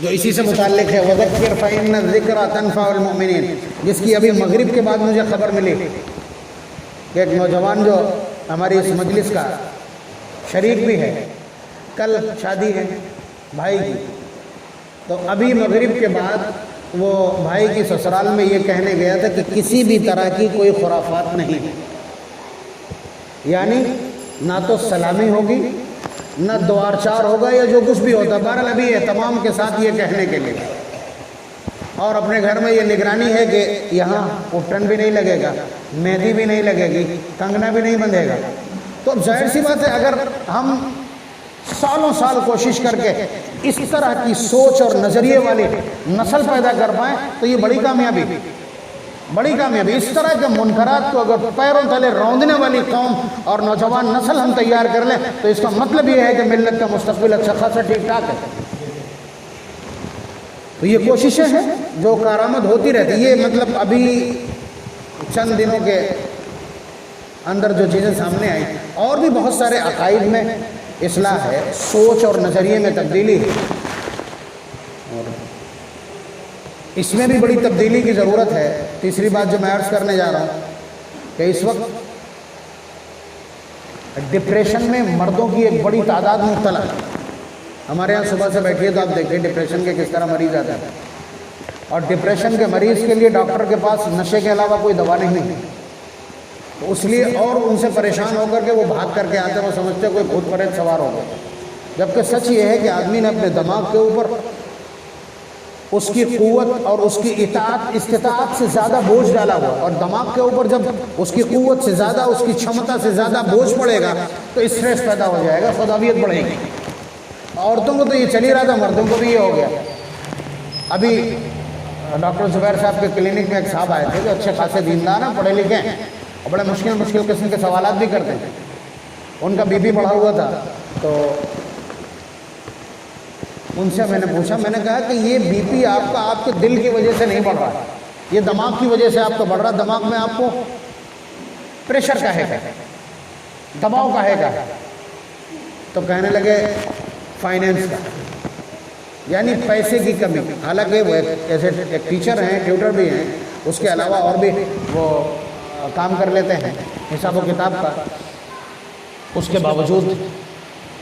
جو اسی سے متعلق ہے، وَذَكِّرْ فَإِنَّ الذِّكْرَ تَنفَعُ الْمُؤْمِنِينَ، جس کی ابھی مغرب کے بعد مجھے خبر ملی کہ ایک نوجوان جو ہماری اس مجلس کا شریک بھی ہے، کل شادی ہے بھائی کی، تو ابھی مغرب کے بعد وہ بھائی کی سسرال میں یہ کہنے گیا تھا کہ کسی بھی طرح کی کوئی خرافات نہیں ہے، یعنی نہ تو سلامی ہوگی، نہ دوار چار ہوگا، یا جو کچھ بھی ہوتا، بہرحال ابھی اہتمام کے ساتھ یہ کہنے کے لیے، اور اپنے گھر میں یہ نگرانی ہے کہ یہاں اپٹن بھی نہیں لگے گا، مہندی بھی نہیں لگے گی، کنگنا بھی نہیں بندھے گا۔ تو اب ظاہر سی بات ہے، اگر ہم سالوں سال کوشش کر کے اس طرح کی سوچ اور نظریے والی نسل پیدا کر پائیں تو یہ بڑی کامیابی، بڑی کامیابی۔ اس طرح کے منکرات کو اگر پیروں تلے روندنے والی قوم اور نوجوان نسل ہم تیار کر لیں تو اس کا مطلب یہ ہے کہ ملت کا مستقبل اچھا خاصا ٹھیک ٹھاک ہے۔ تو یہ کوششیں ہیں جو کارآمد ہوتی رہتی، یہ مطلب ابھی چند دنوں کے اندر جو چیزیں سامنے آئیں، اور بھی بہت سارے عقائد میں اصلاح ہے، سوچ اور نظریے میں تبدیلی ہے، اور اس میں بھی بڑی تبدیلی کی ضرورت ہے۔ تیسری بات جو میں عرض کرنے جا رہا ہوں کہ اس وقت ڈپریشن میں مردوں کی ایک بڑی تعداد مبتلا ہے۔ ہمارے ہاں صبح سے بیٹھیے تو آپ دیکھیں ڈپریشن کے کس طرح مریض آتے ہیں، اور ڈپریشن کے مریض کے لیے ڈاکٹر کے پاس نشے کے علاوہ کوئی دوا نہیں ہے، اس لیے اور ان سے پریشان ہو کر کے وہ بھاگ کر کے آتے ہیں، وہ سمجھتے ہیں کوئی بھوت پریت سوار ہو گیا، جبکہ سچ یہ ہے کہ آدمی نے اپنے دماغ کے اوپر اس کی قوت اور اس کی استطاعت سے زیادہ بوجھ ڈالا ہوا، اور دماغ کے اوپر جب اس کی قوت سے زیادہ، اس کی چھمتا سے زیادہ بوجھ پڑے گا تو اسٹریس پیدا ہو جائے گا، خوداویت بڑھے گی۔ عورتوں کو تو یہ چل ہی رہا تھا، مردوں کو بھی یہ ہو گیا۔ ابھی ڈاکٹر زبیر صاحب کے کلینک میں ایک صاحب آئے تھے جو اچھے خاصے دیندار ہیں، پڑھے لکھے ہیں، اور بڑے مشکل قسم کے سوالات بھی کرتے ہیں۔ ان کا بی پی بڑھا ہوا تھا، تو ان سے میں نے پوچھا، میں نے کہا کہ یہ بی پی آپ کا آپ کے دل کی وجہ سے نہیں بڑھ رہا، یہ دماغ کی وجہ سے آپ کا بڑھ رہا، دماغ میں آپ کو پریشر کا ہے، دباؤ کا ہے۔ تو کہنے لگے فائنینس کا، یعنی پیسے کی کمی۔ حالانکہ وہ ایک ٹیچر ہیں، ٹیوٹر بھی ہیں، اس کے علاوہ اور بھی وہ کام کر لیتے ہیں حساب و کتاب کا، اس کے باوجود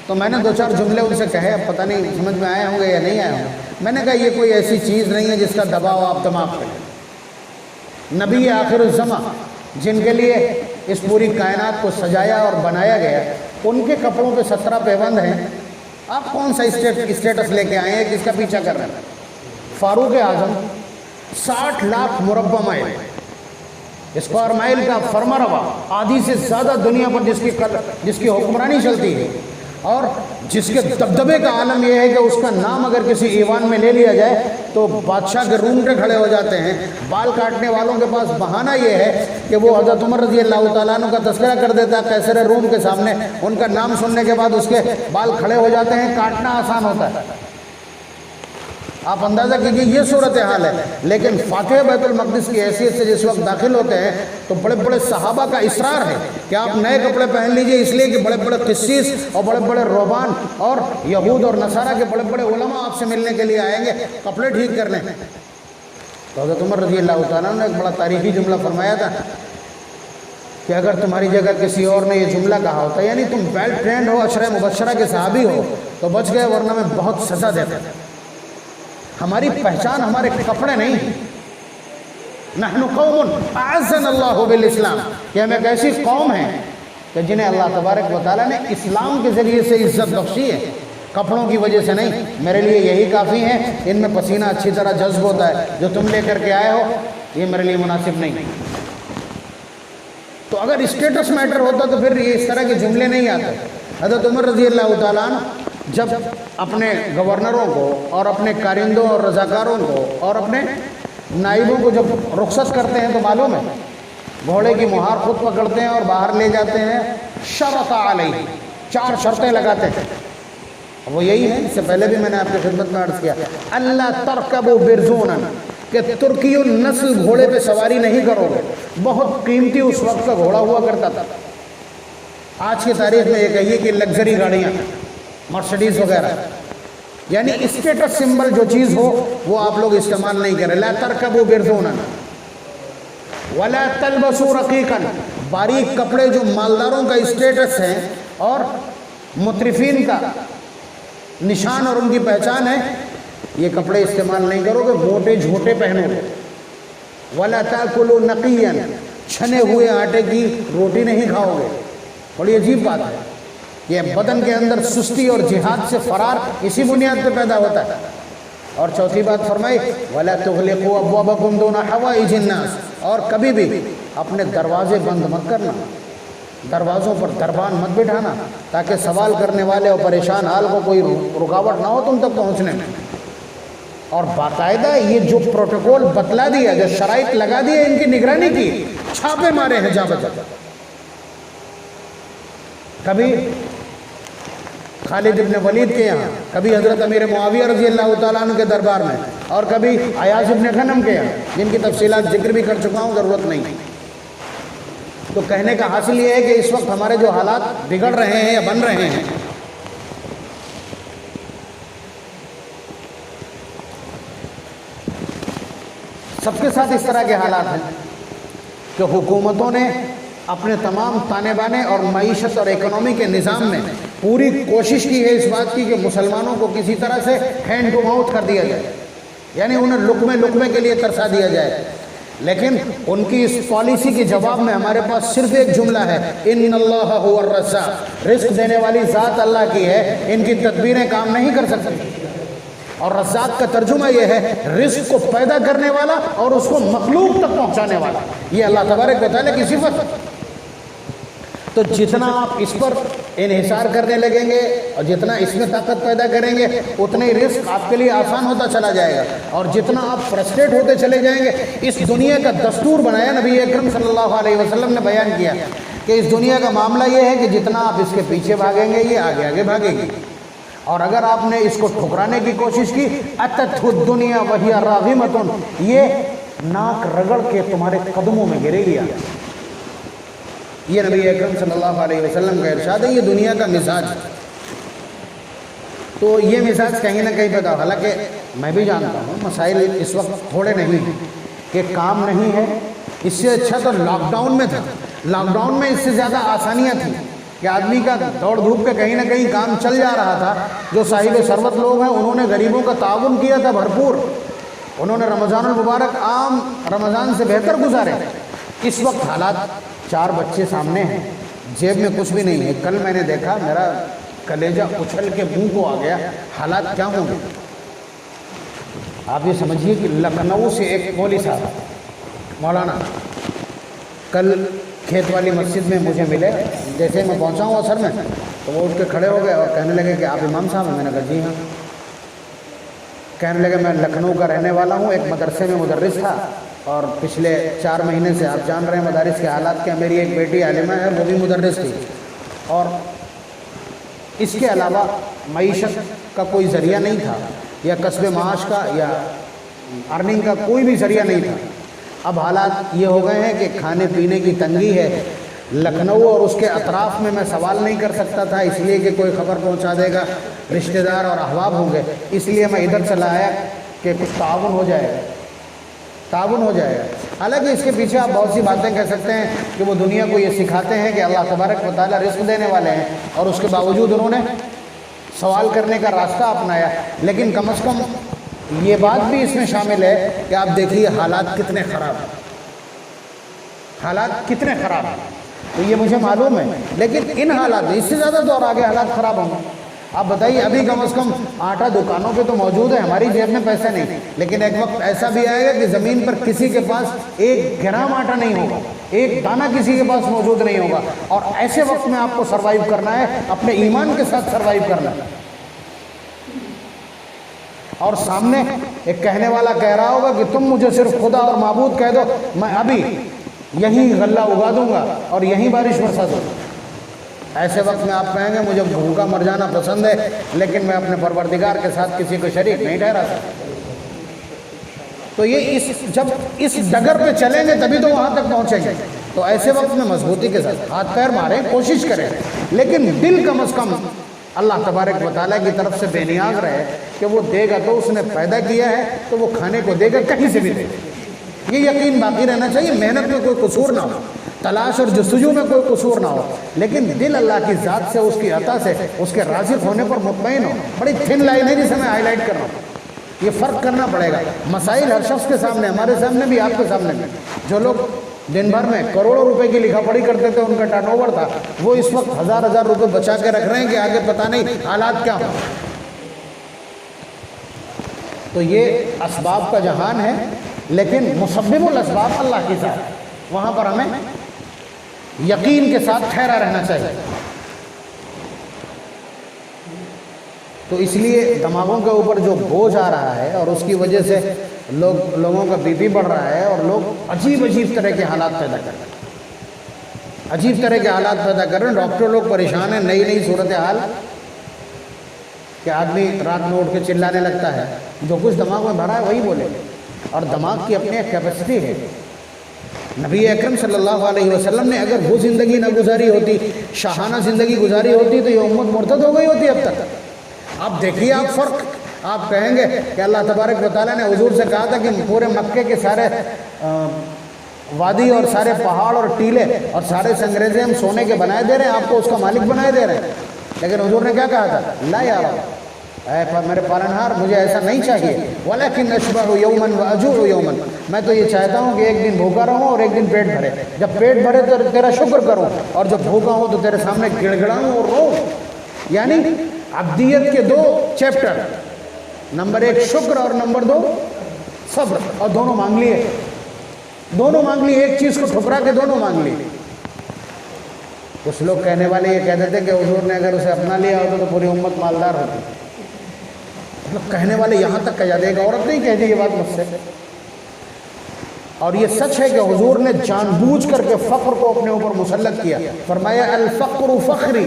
تو میں نے دو چار جملے ان سے کہے، اب پتہ نہیں سمجھ میں آئے ہوں گے یا نہیں آئے ہوں گے۔ میں نے کہا یہ کوئی ایسی چیز نہیں ہے جس کا دباؤ آپ دماغ پہ، نبی آخر الزماں جن کے لیے اس پوری کائنات کو سجایا اور بنایا گیا، ان کے کپڑوں پہ 17 پیوند ہیں، آپ کون سا اسٹیٹس لے کے آئے ہیں، کس کا پیچھا کر رہے ہیں؟ فاروق اعظم 60 لاکھ مربع مائل اسکوائر مائل کا فرما روا، آدھی سے زیادہ دنیا پر جس کی حکمرانی چلتی ہے، اور جس کے دبدبے کا عالم یہ ہے کہ اس کا نام اگر کسی ایوان میں لے لیا جائے تو بادشاہ کے رونگٹے کھڑے ہو جاتے ہیں۔ بال کاٹنے والوں کے پاس بہانہ یہ ہے کہ وہ حضرت عمر رضی اللہ تعالیٰ عنہ کا تذکرہ کر دیتا ہے قیصر روم کے سامنے، ان کا نام سننے کے بعد اس کے بال کھڑے ہو جاتے ہیں، کاٹنا آسان ہوتا ہے۔ آپ اندازہ کیجیے یہ صورتحال ہے، لیکن فاتح بیت المقدس کی حیثیت سے جس وقت داخل ہوتے ہیں تو بڑے بڑے صحابہ کا اصرار ہے کہ آپ نئے کپڑے پہن لیجئے، اس لیے کہ بڑے بڑے قسیس اور بڑے بڑے روحان اور یہود اور نصارہ کے بڑے بڑے علماء آپ سے ملنے کے لیے آئیں گے، کپڑے ٹھیک کر لیں۔ تو حضرت عمر رضی اللہ تعالیٰ نے ایک بڑا تاریخی جملہ فرمایا تھا کہ اگر تمہاری جگہ کسی اور نے یہ جملہ کہا ہوتا، یعنی تم ویل ٹرینڈ ہو، عشرہ مبشرہ کے صحابی ہو، تو بچ گئے، ورنہ میں بہت سزا دیتا تھا۔ ہماری پہچان ہمارے کپڑے نہیں ہیں، نحن قوم اعزنا اللہ بالاسلام، کہ ہم ایک ایسی قوم ہیں کہ جنہیں اللہ تبارک و تعالیٰ نے اسلام کے ذریعے سے عزت بخشی ہے، کپڑوں کی وجہ سے نہیں۔ میرے لیے یہی کافی ہیں، ان میں پسینہ اچھی طرح جذب ہوتا ہے، جو تم لے کر کے آئے ہو یہ میرے لیے مناسب نہیں۔ تو اگر اسٹیٹس میٹر ہوتا تو پھر یہ اس طرح کے جملے نہیں آتے۔ حضرت عمر رضی اللہ تعالیٰ عنہ جب اپنے گورنروں کو اور اپنے کارندوں اور رضاکاروں کو اور اپنے نائبوں کو جب رخصت کرتے ہیں تو معلوم ہے گھوڑے کی مہار خود پکڑتے ہیں اور باہر لے جاتے ہیں، شرط علیہ، 4 شرطیں لگاتے ہیں۔ وہ یہی ہے، اس سے پہلے بھی میں نے آپ کی خدمت میں عرض کیا، اللہ ترکبوا برزونا، کہ ترکی النسل گھوڑے پہ سواری نہیں کرو گے۔ بہت قیمتی اس وقت کا گھوڑا ہوا کرتا تھا۔ آج کی تاریخ میں یہ کہیے کہ لگژری گاڑیاں، مرسڈیز وغیرہ، یعنی اسٹیٹس سمبل جو چیز ہو وہ آپ لوگ استعمال نہیں کریں. لا ترکبوا برذونا ولا تلبسوا رقیقا، باریک کپڑے جو مالداروں کا اسٹیٹس ہے اور مترفین کا نشان اور ان کی پہچان ہے، یہ کپڑے استعمال نہیں کرو گے، موٹے جھوٹے پہنو گے. ولا تاکلوا نقیا، چھنے ہوئے آٹے کی روٹی نہیں کھاؤ گے. بڑی عجیب بات ہے، یہ بدن کے اندر سستی اور جہاد سے فرار اسی بنیاد پہ پیدا ہوتا ہے. اور چوتھی بات فرمائی ولا تغلقوا ابوابکم دون حوائج الناس، اور کبھی بھی اپنے دروازے بند مت کرنا، دروازوں پر دربان مت بٹھانا تاکہ سوال کرنے والے اور پریشان حال کو کوئی رکاوٹ نہ ہو تم تک پہنچنے میں. اور باقاعدہ یہ جو پروٹوکول بتلا دیا، جو شرائط لگا دیے، ان کی نگرانی کی، چھاپے مارے ہیں جا بجا. کبھی خالد ابن ولید کے یہاں، کبھی حضرت امیر معاویہ رضی اللہ تعالیٰ عنہ کے دربار میں، اور کبھی عیاض ابن غنم کے یہاں، جن کی تفصیلات ذکر بھی کر چکا ہوں، ضرورت نہیں. تو کہنے کا حاصل یہ ہے کہ اس وقت ہمارے جو حالات بگڑ رہے ہیں یا بن رہے ہیں، سب کے ساتھ اس طرح کے حالات ہیں کہ حکومتوں نے اپنے تمام تانے بانے اور معیشت اور اکنومی کے نظام میں پوری کوشش کی ہے اس بات کی کہ مسلمانوں کو کسی طرح سے ہینڈ ٹو ماؤتھ کر دیا جائے، یعنی انہیں لقمے کے لیے ترسا دیا جائے. لیکن ان کی اس پالیسی کے جواب میں ہمارے پاس صرف ایک جملہ ہے، ان اللہ هو الرزاق، رزق دینے والی ذات اللہ کی ہے، ان کی تدبیریں کام نہیں کر سکتی. اور رزاق کا ترجمہ یہ ہے رزق کو پیدا کرنے والا اور اس کو مخلوق تک پہنچانے والا، یہ اللہ تبارک و تعالیٰ کی صفت. تو جتنا آپ اس پر انحصار کرنے لگیں گے اور جتنا اس میں طاقت پیدا کریں گے، اتنا ہی رزق آپ کے لیے آسان ہوتا چلا جائے گا. اور جتنا آپ فرسٹریٹ ہوتے چلے جائیں گے، اس دنیا کا دستور بنایا نبی اکرم صلی اللہ علیہ وسلم نے بیان کیا کہ اس دنیا کا معاملہ یہ ہے کہ جتنا آپ اس کے پیچھے بھاگیں گے، یہ آگے آگے بھاگے گی. اور اگر آپ نے اس کو ٹھکرانے کی کوشش کی، اتت الدنیا وہی راغمۃ، یہ ناک رگڑ کے تمہارے قدموں میں گرے گی. یہ نبی اکرم صلی اللہ علیہ وسلم کا ارشاد ہے، یہ دنیا کا مزاج. تو یہ مزاج کہیں نہ کہیں پیدا، حالانکہ میں بھی جانتا ہوں مسائل اس وقت تھوڑے نہیں ہیں کہ کام نہیں ہے. اس سے اچھا تو لاک ڈاؤن میں تھا. لاک ڈاؤن میں اس سے زیادہ آسانیاں تھیں کہ آدمی کا دوڑ دھوپ کے کہیں نہ کہیں کام چل جا رہا تھا. جو صاحب ثروت لوگ ہیں انہوں نے غریبوں کا تعاون کیا تھا بھرپور، انہوں نے رمضان المبارک عام رمضان سے بہتر گزارے. اس وقت حالات، 4 بچے سامنے ہیں، جیب میں کچھ بھی نہیں ہے. کل میں نے دیکھا، میرا کلیجہ اچھل کے منہ کو آ گیا. حالات کیا ہوں گے آپ یہ سمجھیے کہ لکھنؤ سے ایک مولوی صاحب مولانا کل کھیت والی مسجد میں مجھے ملے. جیسے میں پہنچا ہوں اثر میں تو وہ اٹھ کے کھڑے ہو گئے اور کہنے لگے کہ آپ امام صاحب ہیں؟ میں نے کہا جی ہاں. کہنے لگے میں لکھنؤ کا رہنے والا ہوں، ایک مدرسے میں مدرس تھا، اور پچھلے 4 مہینے سے آپ جان رہے ہیں مدارس کے حالات کیا. میری ایک بیٹی عالمہ ہے، وہ بھی مدرس تھی، اور اس کے علاوہ معیشت کا کوئی ذریعہ نہیں تھا، یا کسب معاش کا یا ارننگ کا کوئی بھی ذریعہ نہیں تھا. اب حالات یہ ہو گئے ہیں کہ کھانے پینے کی تنگی ہے. لکھنؤ اور اس کے اطراف میں سوال نہیں کر سکتا تھا، اس لیے کہ کوئی خبر پہنچا دے گا، رشتہ دار اور احباب ہوں گے، اس لیے میں ادھر چلا آیا کہ کچھ تعاون ہو جائے گا. حالانکہ اس کے پیچھے آپ بہت سی باتیں کہہ سکتے ہیں کہ وہ دنیا کو یہ سکھاتے ہیں کہ اللہ تبارک و تعالیٰ رزق دینے والے ہیں، اور اس کے باوجود انہوں نے سوال کرنے کا راستہ اپنایا. لیکن کم از کم یہ بات بھی اس میں شامل ہے کہ آپ دیکھیے حالات کتنے خراب ہیں. تو یہ مجھے معلوم ہے، لیکن ان حالات میں اس سے زیادہ تو اور آگے حالات خراب ہوں گے. آپ بتائیے، ابھی کم از کم آٹا دکانوں پہ تو موجود ہے، ہماری جیب میں پیسے نہیں، لیکن ایک وقت ایسا بھی آئے گا کہ زمین پر کسی کے پاس 1 گرام آٹا نہیں ہوگا، 1 دانہ کسی کے پاس موجود نہیں ہوگا. اور ایسے وقت میں آپ کو سروائیو کرنا ہے، اپنے ایمان کے ساتھ سروائیو کرنا ہے. اور سامنے ایک کہنے والا کہہ رہا ہوگا کہ تم مجھے صرف خدا اور معبود کہہ دو، میں ابھی یہیں غلہ اگا دوں گا اور یہیں بارش برسا دوں گا. ایسے وقت میں آپ کہیں گے مجھے بھوکا مر جانا پسند ہے، لیکن میں اپنے پروردگار کے ساتھ کسی کو شریک نہیں ٹھہرا سکتا. تو یہ جب اس ڈگر پہ چلیں گے تبھی تو وہاں تک پہنچیں گے. تو ایسے وقت میں مضبوطی کے ساتھ ہاتھ پیر ماریں، کوشش کریں، لیکن دل کم از کم اللہ تبارک و تعالیٰ کی طرف سے بے نیاز رہے کہ وہ دے گا تو اس نے پیدا کیا ہے تو وہ کھانے کو دے گا، کہیں سے بھی دے گا۔ یہ یقین باقی رہنا چاہیے، محنت میں کوئی قصور نہ ہو، تلاش اور جستجو میں کوئی قصور نہ ہو، لیکن دل اللہ کی ذات سے، اس کی عطا سے، اس کے رازق ہونے پر مطمئن ہو۔ بڑی تھن لائن ہے جسے میں ہائی لائٹ کر رہا ہوں، یہ فرق کرنا پڑے گا۔ مسائل ہر شخص کے سامنے، ہمارے سامنے بھی، آپ کے سامنے بھی۔ جو لوگ دن بھر میں کروڑوں روپے کی لکھا پڑھی کرتے تھے، ان کا ٹرن اوور تھا، وہ اس وقت ہزار روپے بچا کے رکھ رہے ہیں کہ آگے پتہ نہیں حالات کیا ہوں۔ تو یہ اسباب کا جہان ہے، لیکن مسبب الاسباب اللہ کی ذات، وہاں پر ہمیں یقین کے ساتھ ٹھہرا رہنا چاہیے۔ تو اس لیے دماغوں کے اوپر جو بوجھ آ رہا ہے اور اس کی وجہ سے لوگوں کا بی پی بڑھ رہا ہے، اور لوگ عجیب طرح کے حالات پیدا کر رہے ہیں، عجیب طرح کے حالات پیدا کر رہے ہیں۔ ڈاکٹر لوگ پریشان ہیں، نئی صورتحال کہ آدمی رات میں اٹھ کے چلانے لگتا ہے، جو کچھ دماغ میں بھرا ہے وہی بولے، اور دماغ کی اپنی ایک کیپیسٹی ہے۔ نبی اکرم صلی اللہ علیہ وسلم نے اگر وہ زندگی نہ گزاری ہوتی، شاہانہ زندگی گزاری ہوتی، تو یہ امت مرتد ہو گئی ہوتی اب تک۔ اب دیکھیے آپ فرق، آپ کہیں گے کہ اللہ تبارک و تعالیٰ نے حضور سے کہا تھا کہ پورے مکے کے سارے وادی اور سارے پہاڑ اور ٹیلے اور سارے سنگریزے ہم سونے کے بنائے دے رہے ہیں، آپ کو اس کا مالک بنائے دے رہے ہیں، لیکن حضور نے کیا کہا تھا؟ لا یا رب، اے میرے پالنہار، مجھے ایسا نہیں چاہیے، ولیکن اشبع یوما واجوع یوما، میں تو یہ چاہتا ہوں کہ ایک دن بھوکا رہوں اور ایک دن پیٹ بھرے، جب پیٹ بھرے تو تیرا شکر کروں، اور جب بھوکا ہوں تو تیرے سامنے گڑ گڑاؤں اور رو۔ یعنی عبدیت کے دو چیپٹر، نمبر 1 شکر اور نمبر 2 صبر، اور دونوں مانگ لیے، دونوں مانگ لیے، ایک چیز کو ٹھکرا کے دونوں مانگ لیے۔ کچھ لوگ کہنے والے یہ کہتے تھے کہ حضور نے اگر اسے اپنا لیا ہوتا تو پوری امت مالدار ہوتی، مطلب کہنے والے یہاں تک کہا دے گا، عورت نہیں کہہ دی یہ بات مجھ سے۔ اور یہ سچ ہے کہ حضور نے جان بوجھ کر کے فقر کو اپنے اوپر مسلط کیا، فرمایا الفقر فخری،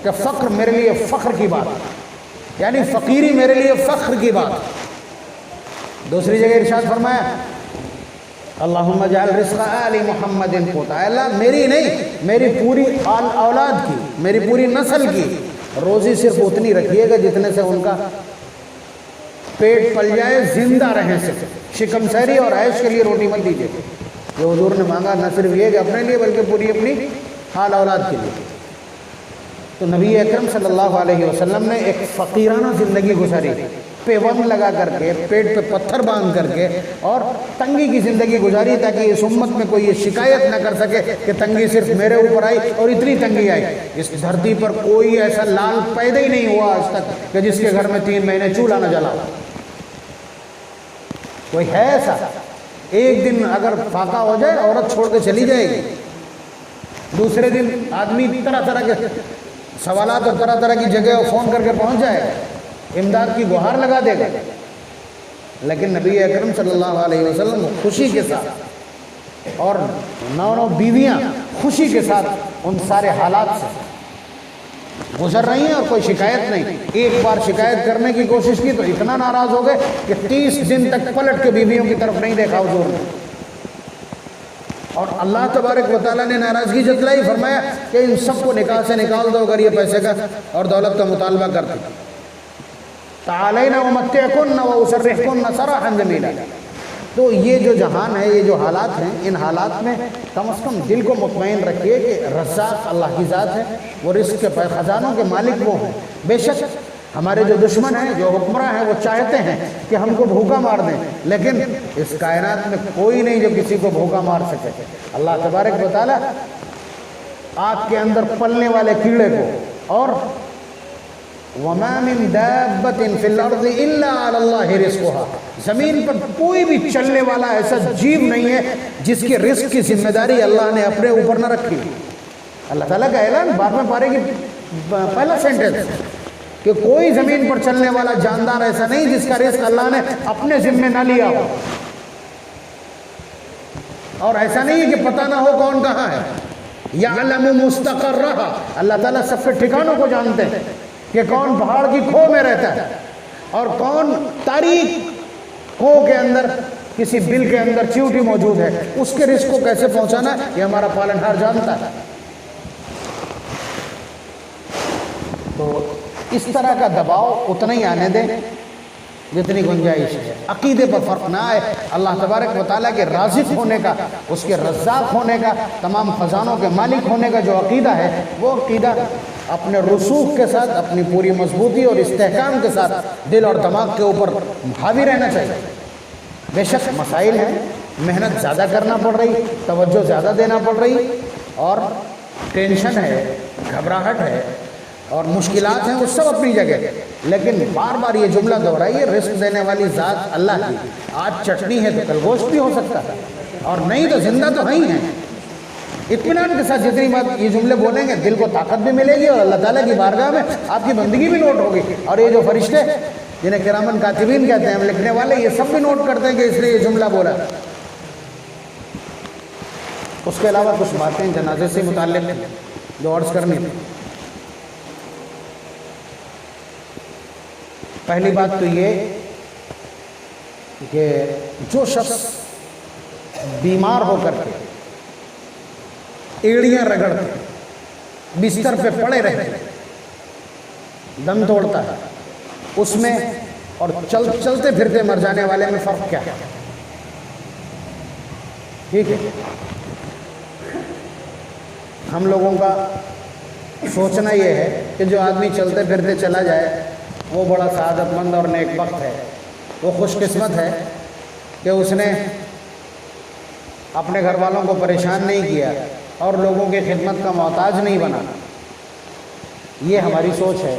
کہ فقر میرے لیے فخر کی بات، یعنی فقیری میرے لیے فخر کی بات۔ دوسری جگہ ارشاد فرمایا اللہم اجعل رزق آل محمد قوتا، اللہ میری نہیں، میری پوری اولاد کی، میری پوری نسل کی روزی صرف اتنی رکھیے گا جتنے سے ان کا پیٹ پل جائے، زندہ رہیں صرف، شکم سیری اور عیش کے لیے روٹی مت دیجیے۔ جو حضور نے مانگا نہ صرف یہ کہ اپنے لیے بلکہ پوری اپنی حال اولاد کے لیے۔ تو نبی اکرم صلی اللہ علیہ وسلم نے ایک فقیرانہ زندگی گزاری، پیوند لگا کر کے، پیٹ پہ پتھر باندھ کر کے، اور تنگی کی زندگی گزاری، تاکہ اس امت میں کوئی یہ شکایت نہ کر سکے کہ تنگی صرف میرے اوپر آئی اور اتنی تنگی آئی۔ اس دھرتی پر کوئی ایسا لال پیدا ہی نہیں ہوا آج تک کہ جس کے گھر میں 3 مہینے چولہا نہ جلا ہو۔ کوئی ہے ایسا؟ ایک دن اگر فاقہ ہو جائے عورت چھوڑ کے چلی جائے گی، دوسرے دن آدمی طرح کے سوالات اور طرح کی جگہ فون کر کے پہنچ جائے، امداد کی گہار لگا دے گا، لیکن نبی اکرم صلی اللہ علیہ وسلم خوشی کے ساتھ، اور 9 بیویاں خوشی کے ساتھ ان سارے حالات سے گزر رہی ہیں اور کوئی شکایت نہیں۔ ایک بار شکایت کرنے کی کوشش کی تو اتنا ناراض ہو گئے کہ 30 دن تک پلٹ کے بیویوں کی طرف نہیں دیکھا حضور نے، اور اللہ تبارک و تعالیٰ نے ناراضگی جتلائی، فرمایا کہ ان سب کو نکاح سے نکال دو اگر یہ پیسے کا اور دولت کا مطالبہ کرتے۔ تعالینا امتعکن واسرحکن سراحا جمیلا۔ تو یہ جو جہان ہے، یہ جو حالات ہیں، ان حالات میں کم از کم دل کو مطمئن رکھیے کہ رزاق اللہ کی ذات ہے، وہ رزق کے خزانوں کے مالک وہ ہیں۔ بے شک ہمارے جو دشمن ہیں، جو حکمراں ہیں، وہ چاہتے ہیں کہ ہم کو بھوکا مار دیں، لیکن اس کائنات میں کوئی نہیں جو کسی کو بھوکا مار سکے۔ اللہ تبارک و تعالیٰ آگ کے اندر پلنے والے کیڑے کو، اور وَمَا مِن دَابَّةٍ فِي الْأَرْضِ إِلَّا عَلَى اللَّهِ رِزْقُهَا، زمین پر کوئی بھی چلنے والا ایسا جیو نہیں ہے جس کے رزق کی ذمہ داری اللہ نے اپنے اوپر نہ رکھی۔ اللہ تعالیٰ کا اعلان 12ویں پارے کی پہلا سینٹنس کہ کوئی زمین پر چلنے والا جاندار ایسا نہیں جس کا رزق اللہ نے اپنے ذمہ نہ لیا ہو، اور ایسا نہیں ہے کہ پتہ نہ ہو کون کہاں ہے۔ یعلم مستقرها، اللہ تعالیٰ سب کے ٹھکانوں کو جانتے ہیں کہ کون پہاڑ کی کھو میں رہتا ہے اور کون تاریک کھو کے اندر کسی بل کے اندر چیوٹی موجود ہے، اس کے رزق کو کیسے پہنچانا یہ ہمارا پالنہار جانتا ہے۔ تو اس طرح کا دباؤ اتنا ہی آنے دیں جتنی گنجائش ہے. عقیدے پر فرق نہ آئے. اللہ تبارک و تعالیٰ کے رازق ہونے کا، اس کے رزاق ہونے کا، تمام خزانوں کے مالک ہونے کا جو عقیدہ ہے، وہ عقیدہ اپنے رسوخ کے ساتھ، اپنی پوری مضبوطی اور استحکام کے ساتھ دل اور دماغ کے اوپر حاوی رہنا چاہیے. بے شک مسائل ہیں، محنت زیادہ کرنا پڑ رہی، توجہ زیادہ دینا پڑ رہی، اور ٹینشن ہے، گھبراہٹ ہے، اور مشکلات ہیں، وہ سب اپنی جگہ. لیکن بار بار یہ جملہ دہرائیے، رزق دینے والی ذات اللہ کی. آج چٹنی ہے تو کل گوشت بھی ہو سکتا ہے، اور نہیں تو زندہ تو ہی ہیں. اطمینان کے ساتھ جتنی بات یہ جملے بولیں گے، دل کو طاقت بھی ملے گی، اور اللہ تعالیٰ کی بارگاہ میں آپ کی بندگی بھی نوٹ ہوگی. اور یہ جو فرشتے جنہیں کرامن کاتبین کہتے ہیں، لکھنے والے، یہ سب بھی نوٹ کرتے ہیں کہ اس نے یہ جملہ بولا. اس کے علاوہ کچھ باتیں جنازے سے متعلق جو عرض کرنی تھی. پہلی بات تو یہ کہ جو شخص بیمار ہو کر کے ایڑیاں رگڑتے، بستر پہ پڑے رہتے، دم توڑتا ہے، اس میں اور چلتے پھرتے مر جانے والے میں فرق کیا ہے؟ ٹھیک ہے، ہم لوگوں کا سوچنا یہ ہے کہ جو آدمی چلتے پھرتے چلا جائے وہ بڑا سعادت مند اور نیک بخت ہے، وہ خوش قسمت ہے کہ اس نے اپنے گھر والوں کو پریشان نہیں کیا اور لوگوں کی خدمت کا محتاج نہیں بنا. یہ ہماری سوچ ہے.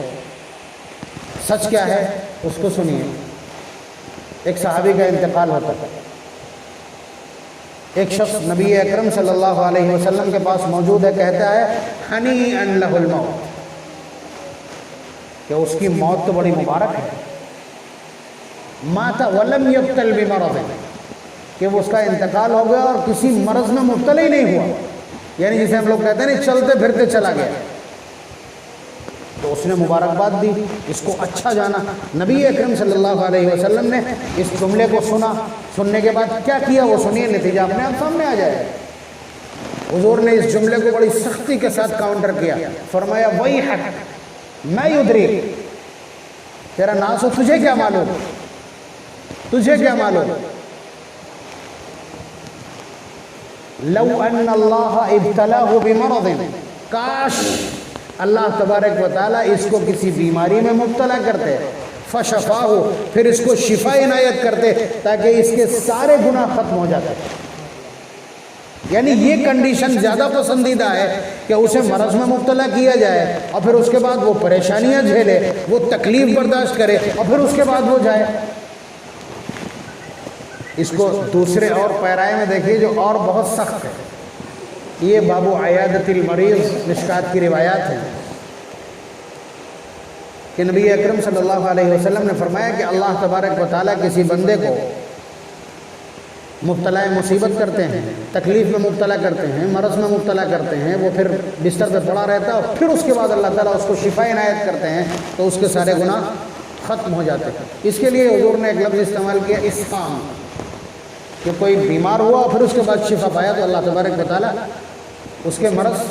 سچ کیا ہے اس کو سنیے. ایک صحابی کا انتقال ہوتا ہے. ایک شخص نبی اکرم صلی اللہ علیہ وسلم کے پاس موجود ہے، کہتا ہے ہنیئا لہ الموت، کہ اس کی موت تو بڑی مبارک ہے. مات ولم یبتل بمرض، کہ وہ اس کا انتقال ہو گیا اور کسی مرض میں مبتلا ہی نہیں ہوا. یعنی جسے ہم لوگ کہتے ہیں نا چلتے پھرتے چلا گیا. تو اس نے مبارکباد دی، اس کو اچھا جانا. نبی اکرم صلی اللہ علیہ وسلم نے اس جملے کو سنا. سننے کے بعد کیا کیا وہ سنیے، نتیجہ اپنے آپ سامنے آ جائے. حضور نے اس جملے کو بڑی سختی کے ساتھ کاؤنٹر کیا. فرمایا ویحک ما یدریک، تیرا ناس ہو، تجھے کیا معلوم، تجھے کیا معلوم. لو ان اللہ ابتلاہ بمرض، کاش اللہ تبارک و تعالیٰ اس کو کسی بیماری میں مبتلا کرتے، فشفاہ، پھر اس کو شفا عنایت کرتے تاکہ اس کے سارے گناہ ختم ہو جاتے. یعنی یہ کنڈیشن زیادہ پسندیدہ ہے کہ اسے مرض میں مبتلا کیا جائے اور پھر اس کے بعد وہ پریشانیاں جھیلے، وہ تکلیف برداشت کرے اور پھر اس کے بعد وہ جائے. اس کو دوسرے اور پیرائے میں دیکھیے جو اور بہت سخت ہے. یہ بابو عیادت المریض مشکات کی روایات ہیں کہ نبی اکرم صلی اللہ علیہ وسلم نے فرمایا کہ اللہ تبارک و تعالیٰ کسی بندے کو مبتلا مصیبت کرتے ہیں، تکلیف میں مبتلا کرتے ہیں، مرض میں مبتلا کرتے ہیں، وہ پھر بستر پہ پڑا رہتا ہے اور پھر اس کے بعد اللہ تعالیٰ اس کو شفا عنایت کرتے ہیں تو اس کے سارے گناہ ختم ہو جاتے ہیں. اس کے لیے حضور نے ایک لفظ استعمال کیا، اسقام، کہ کوئی بیمار ہوا اور پھر اس کے بعد شفا پایا تو اللہ تبارک و تعالیٰ اس کے مرض،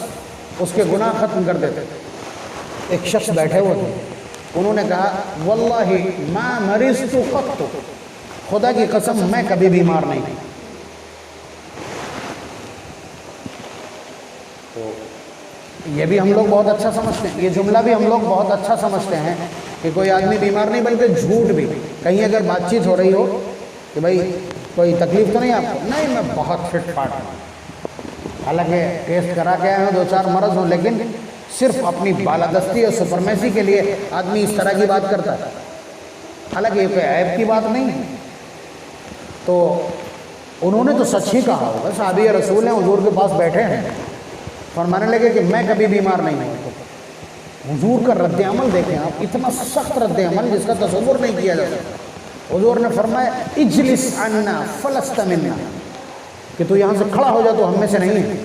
اس کے گناہ ختم کر دیتے. ایک شخص بیٹھے ہوئے تھے، انہوں نے کہا واللہ ما مرضت قط، خدا کی قسم میں کبھی بیمار نہیں. تو یہ بھی ہم لوگ بہت اچھا سمجھتے ہیں، یہ جملہ بھی ہم لوگ بہت اچھا سمجھتے ہیں کہ کوئی آدمی بیمار نہیں، بلکہ جھوٹ بھی. کہیں اگر بات چیت ہو رہی ہو کہ بھائی کوئی تکلیف تو نہیں آپ کو، نہیں میں بہت فٹ فاٹ ہوں، حالانکہ ٹیسٹ کرا کے آئے ہوں، 2-4 مرض ہوں، لیکن صرف اپنی بالادستی اور سپرمیسی کے لیے آدمی اس طرح کی بات کرتا ہے، حالانکہ یہ کوئی عیب کی بات نہیں ہے. تو انہوں نے تو سچ ہی کہا ہوگا. صحابی رسول ہیں، حضور کے پاس بیٹھے ہیں، فرمانے لگے کہ میں کبھی بیمار نہیں ہوں. حضور کا رد عمل دیکھیں آپ، اتنا سخت رد عمل جس کا تصور نہیں کیا جا سکتا. حضور نے فرمایا اجلس عنا فلست منا، کہ تو یہاں سے کھڑا ہو جا، تو ہم میں سے نہیں ہے.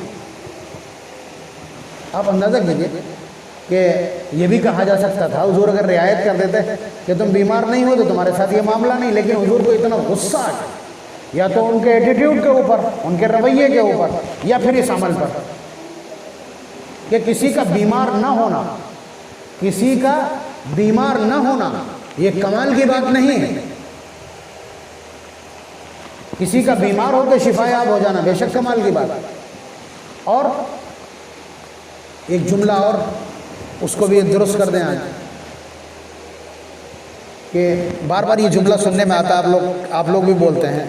آپ اندازہ کیجئے کہ یہ بھی کہا جا سکتا تھا، حضور اگر رعایت کر دیتے کہ تم بیمار نہیں ہو تو تمہارے ساتھ یہ معاملہ نہیں، لیکن حضور کو اتنا غصہ آ گیا، یا تو ان کے ایٹیٹیوڈ کے اوپر، ان کے رویے کے اوپر، یا پھر اس عمل پر کہ کسی کا بیمار نہ ہونا، کسی کا بیمار نہ ہونا یہ کمال کی بات نہیں ہے. کسی کا بیمار ہو کے شفا یاب ہو جانا بے شک کمال کی بات ہے. اور ایک جملہ اور اس کو بھی درست کر دیں آج، کہ بار بار یہ جملہ سننے میں آتا ہے، آپ لوگ بھی بولتے ہیں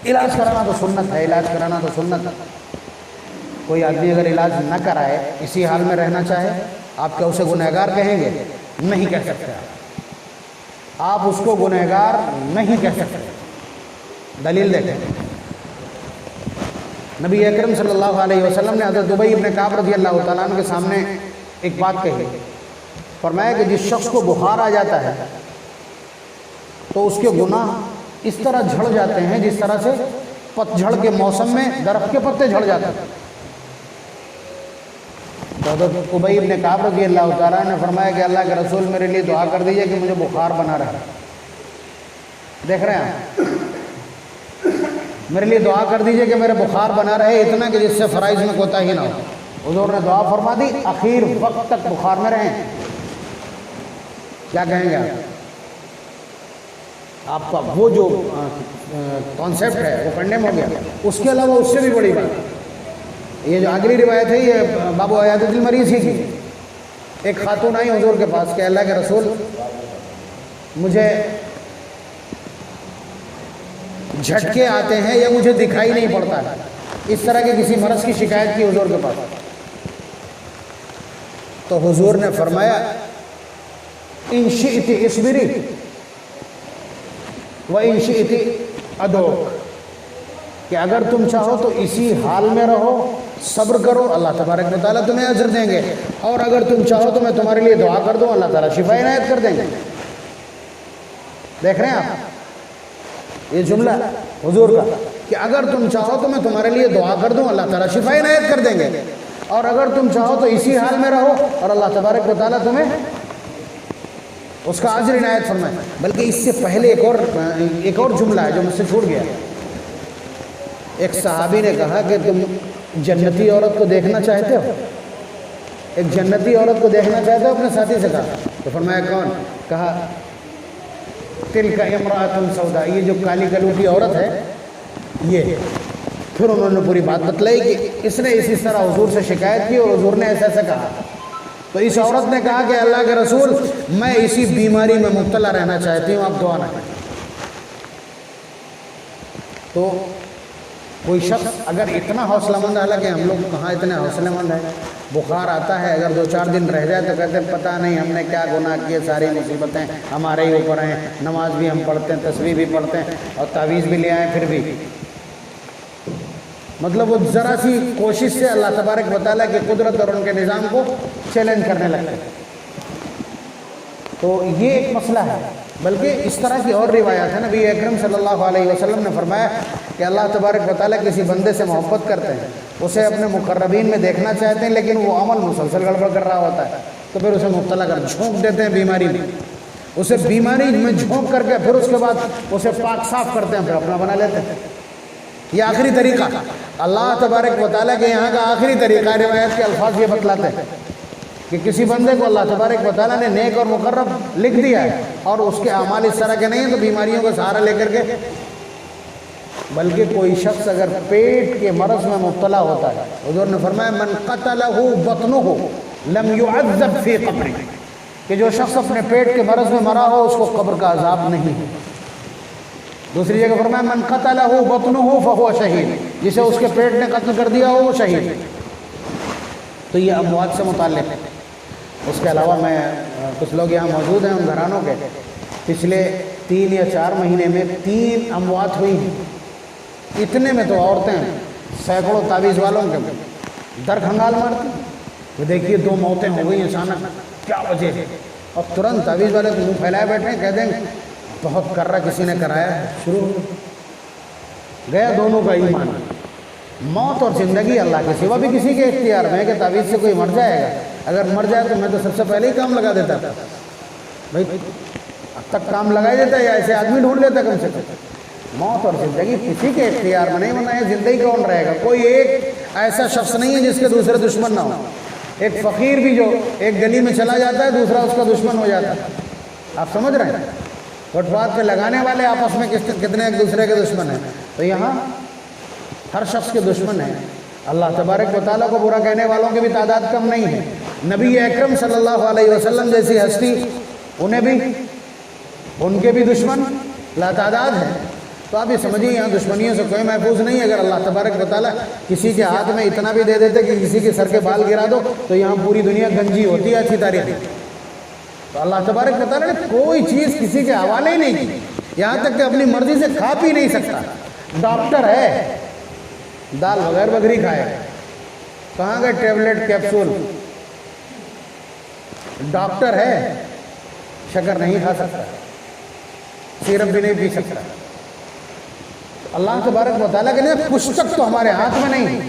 علاج کرانا تو سنت ہے، علاج کرانا تو سنت ہے. کوئی آدمی اگر علاج نہ کرائے، اسی حال میں رہنا چاہے، آپ کیا اسے گنہگار کہیں گے؟ نہیں کہہ سکتے. آپ اس کو گنہگار نہیں کہہ سکتے. دلیل دیکھیں، نبی اکرم صلی اللہ علیہ وسلم نے حضرت ابی بن کعب رضی اللہ تعالیٰ عنہ کے سامنے ایک بات کہی. فرمایا کہ جس شخص کو بخار آ جاتا ہے تو اس کے گناہ اس طرح جھڑ جاتے ہیں جس طرح سے پت جھڑ کے موسم میں درخت کے پتے جھڑ جاتے ہیں. تو حضرت ابی بن کعب رضی اللہ تعالیٰ نے فرمایا کہ اللہ کے رسول میرے لیے دعا کر دیجئے کہ مجھے بخار بنا رہا ہے. دیکھ رہے ہیں، میرے لیے دعا کر دیجئے کہ میرے بخار بنا رہے اتنا کہ جس سے فرائض میں کوتاہی نہ ہو. حضور نے دعا فرما دی، اخیر وقت تک بخار میں رہیں. کیا کہیں گے آپ کا وہ جو کانسیپٹ ہے وہ کنڈیم ہو گیا. اس کے علاوہ اس سے بھی بڑی بات، یہ جو اگلی روایت ہے یہ بابو عیادۃ المریض ہی کی. ایک خاتون آئی حضور کے پاس کہ اللہ کے رسول مجھے جھٹکے آتے ہیں یا مجھے دکھائی نہیں پڑتا ہے، اس طرح کے کسی مرض کی شکایت کی حضور کے پاس. تو حضور نے فرمایا ان شئت اصبری و ان شئت ادعوک، کہ اگر تم چاہو تو اسی حال میں رہو، صبر کرو، اللہ تبارک و تعالیٰ تمہیں اجر دیں گے، اور اگر تم چاہو تو میں تمہارے لیے دعا کر دوں، اللہ تعالیٰ شفا عنایت کر دیں گے. دیکھ رہے ہیں آپ یہ جملہ حضور کا کہ اگر تم چاہو تو میں تمہارے لیے دعا کر دوں، اللہ تعالیٰ شفا عنایت کر دیں گے، اور اگر تم چاہو تو اسی حال میں رہو اور اللہ تبارک و تعالیٰ تمہیں اس کا اجر عنایت فرمائے. بلکہ اس سے پہلے ایک اور جملہ ہے جو مجھ سے چھوٹ گیا. ایک صحابی نے کہا کہ تم جنتی عورت کو دیکھنا چاہتے ہو؟ ایک جنتی عورت کو دیکھنا چاہتے ہو؟ اپنے ساتھی سے کہا. تو فرمایا کون؟ کہا تلک امرأۃ سودا، یہ جو کالی کلوٹی عورت ہے یہ. پھر انہوں نے پوری بات بتلائی کہ اس نے اسی طرح حضور سے شکایت کی اور حضور نے ایسا ایسا کہا. تو اس عورت نے کہا کہ اللہ کے رسول میں اسی بیماری میں مبتلا رہنا چاہتی ہوں، آپ دعا نہ کریں. تو کوئی شخص اگر اتنا حوصلہ مند، حالانکہ ہم لوگ کہاں اتنے حوصلہ مند ہیں، بخار آتا ہے اگر 2-4 دن رہ جائے تو کہتے ہیں پتہ نہیں ہم نے کیا گناہ کیے، ساری مصیبتیں ہمارے ہی اوپر ہیں، نماز بھی ہم پڑھتے ہیں، تسبیح بھی پڑھتے ہیں اور تعویذ بھی لے آئیں، پھر بھی مطلب وہ ذرا سی کوشش سے اللہ تبارک و تعالیٰ کی قدرت اور ان کے نظام کو چیلنج کرنے لگتے ہیں. تو یہ ایک مسئلہ ہے. بلکہ اس طرح کی اور روایات ہیں. نبی اکرم صلی اللہ علیہ وسلم نے فرمایا کہ اللہ تبارک و تعالیٰ کسی بندے سے محبت کرتے ہیں، اسے اپنے مقربین میں دیکھنا چاہتے ہیں، لیکن وہ عمل مسلسل گڑبڑ کر رہا ہوتا ہے، تو پھر اسے مبتلا کر جھونک دیتے ہیں بیماری میں. اسے بیماری میں جھونک کر کے پھر اس کے بعد اسے پاک صاف کرتے ہیں، پھر اپنا بنا لیتے ہیں. یہ آخری طریقہ اللہ تبارک و تعالیٰ کے یہاں کا آخری طریقہ. روایت کے الفاظ یہ بتلاتے ہیں کہ کسی بندے کو اللہ تبارک و تعالیٰ نے نیک اور مقرب لکھ دیا ہے اور اس کے اعمال اس طرح کے نہیں ہیں تو بیماریوں کا سہارا لے کر کے. بلکہ کوئی شخص اگر پیٹ کے مرض میں مبتلا ہوتا ہے، حضور نے فرمایا من قتلہ بطنہ لم يعذب فی قبرہ، کہ جو شخص اپنے پیٹ کے مرض میں مرا ہو اس کو قبر کا عذاب نہیں ہے. دوسری جگہ فرمایا من قتلہ بطنہ فہو شہید، جسے اس کے پیٹ نے قتل کر دیا ہو وہ شہید. تو یہ اموات سے متعلق ہے. اس کے علاوہ میں کچھ لوگ یہاں موجود ہیں ان گھرانوں کے، پچھلے 3 یا 4 مہینے میں 3 اموات ہوئی ہیں. اتنے میں تو عورتیں سینکڑوں تعویذ والوں کے در کھنگال مارتی. تو دیکھیے 2 موتیں ہو گئی اچانک، کیا وجہ ہے؟ اور ترنت تعویذ والے تو منہ پھیلائے بیٹھے ہیں، کہہ دیں بہت کر رہا کسی نے کرایا ہے، شروع ہو گیا. دونوں کا ایمان. موت اور زندگی اللہ کے سوا بھی کسی کے اختیار میں ہے کہ تعویذ سے کوئی مر جائے گا. اگر مر جائے تو میں تو سب سے پہلے ہی کام لگا دیتا تھا. بھائی اب تک کام لگا دیتا ہے یا ایسے آدمی ڈھونڈ لیتا کم سے کم. موت اور زندگی کسی کے اختیار میں نہیں، ورنہ یہ زندگی کون رہے گا؟ کوئی ایک ایسا شخص نہیں ہے جس کے دوسرے دشمن نہ ہو. ایک فقیر بھی جو ایک گلی میں چلا جاتا ہے دوسرا اس کا دشمن ہو جاتا ہے. آپ سمجھ رہے ہیں؟ فٹ پاتھ پہ لگانے والے آپس میں کتنے ایک دوسرے کے دشمن ہیں. تو یہاں ہر شخص کے دشمن ہیں. اللہ تبارک و تعالیٰ کو برا کہنے والوں کی بھی تعداد کم نہیں ہے. نبی اکرم صلی اللہ علیہ وسلم جیسی ہستی انہیں بھی ان کے بھی دشمن لاتعداد ہیں. تو آپ یہ سمجھیے یہاں دشمنیوں سے کوئی محفوظ نہیں ہے. اگر اللہ تبارک و تعالیٰ کسی کے ہاتھ میں اتنا بھی دے دیتے کہ کسی کے سر کے بال گرا دو تو یہاں پوری دنیا گنجی ہوتی ہے اچھی تاریخ. تو اللہ تبارک و تعالیٰ نے کوئی چیز کسی کے حوالے ہی نہیں کی. یہاں تک کہ اپنی مرضی سے کھا پی نہیں سکتا. ڈاکٹر ہے دال بغیر بگری کھائے. کہاں گئے ٹیبلٹ کیپسول؟ ڈاکٹر ہے شکر نہیں کھا سکتا, سیرپ بھی نہیں پی سکتا. اللہ تبارک و تعالیٰ کے لیے کچھ تک تو ہمارے ہاتھ میں نہیں.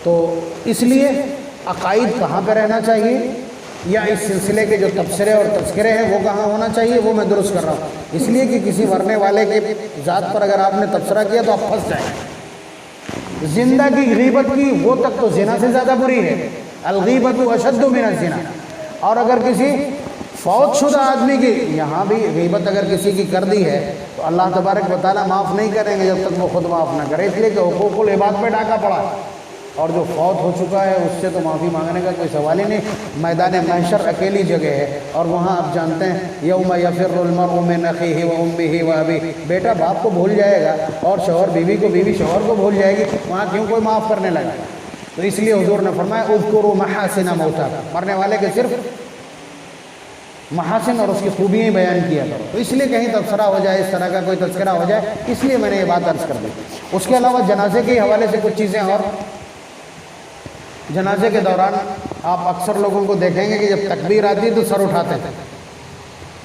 تو اس لیے عقائد کہاں پہ رہنا چاہیے, یا اس سلسلے کے جو تبصرے اور تذکرے ہیں وہ کہاں ہونا چاہیے, وہ میں درست کر رہا ہوں. اس لیے کہ کسی مرنے والے کے ذات پر اگر آپ نے تبصرہ کیا تو آپ پھنس جائیں. زندہ کی غیبت کی وہ تک تو زنا سے زیادہ بری ہے. الغیبت اشد من الزنا. اور اگر کسی فوت شدہ آدمی کی یہاں بھی غیبت اگر کسی کی کر دی ہے تو اللہ تبارک و تعالیٰ معاف نہیں کریں گے جب تک وہ خود معاف نہ کرے. اس لیے کہ حقوق العباد پہ ڈاکہ پڑا ہے, اور جو فوت ہو چکا ہے اس سے تو معافی مانگنے کا کوئی سوال ہی نہیں. میدان محشر اکیلی جگہ ہے, اور وہاں آپ جانتے ہیں یوم یفر المرء من اخیہ و امہ و ابیہ. بیٹا باپ کو بھول جائے گا اور شوہر بیوی کو, بیوی شوہر کو بھول جائے گی. وہاں کیوں کوئی معاف کرنے لگا؟ تو اس لیے حضور نے فرمایا اذکروا محاسن موتاکم. مرنے والے کے صرف محاسن اور اس کی خوبیاں بیان کیا کرو. تو اس لیے کہیں تبصرہ ہو جائے, اس طرح کا کوئی تذکرہ ہو جائے, اس لیے میں نے یہ بات عرض کر دی. اس کے علاوہ جنازے کے حوالے سے کچھ چیزیں اور. جنازے کے دوران آپ اکثر لوگوں کو دیکھیں گے کہ جب تکبیر آتی ہے تو سر اٹھاتے ہیں.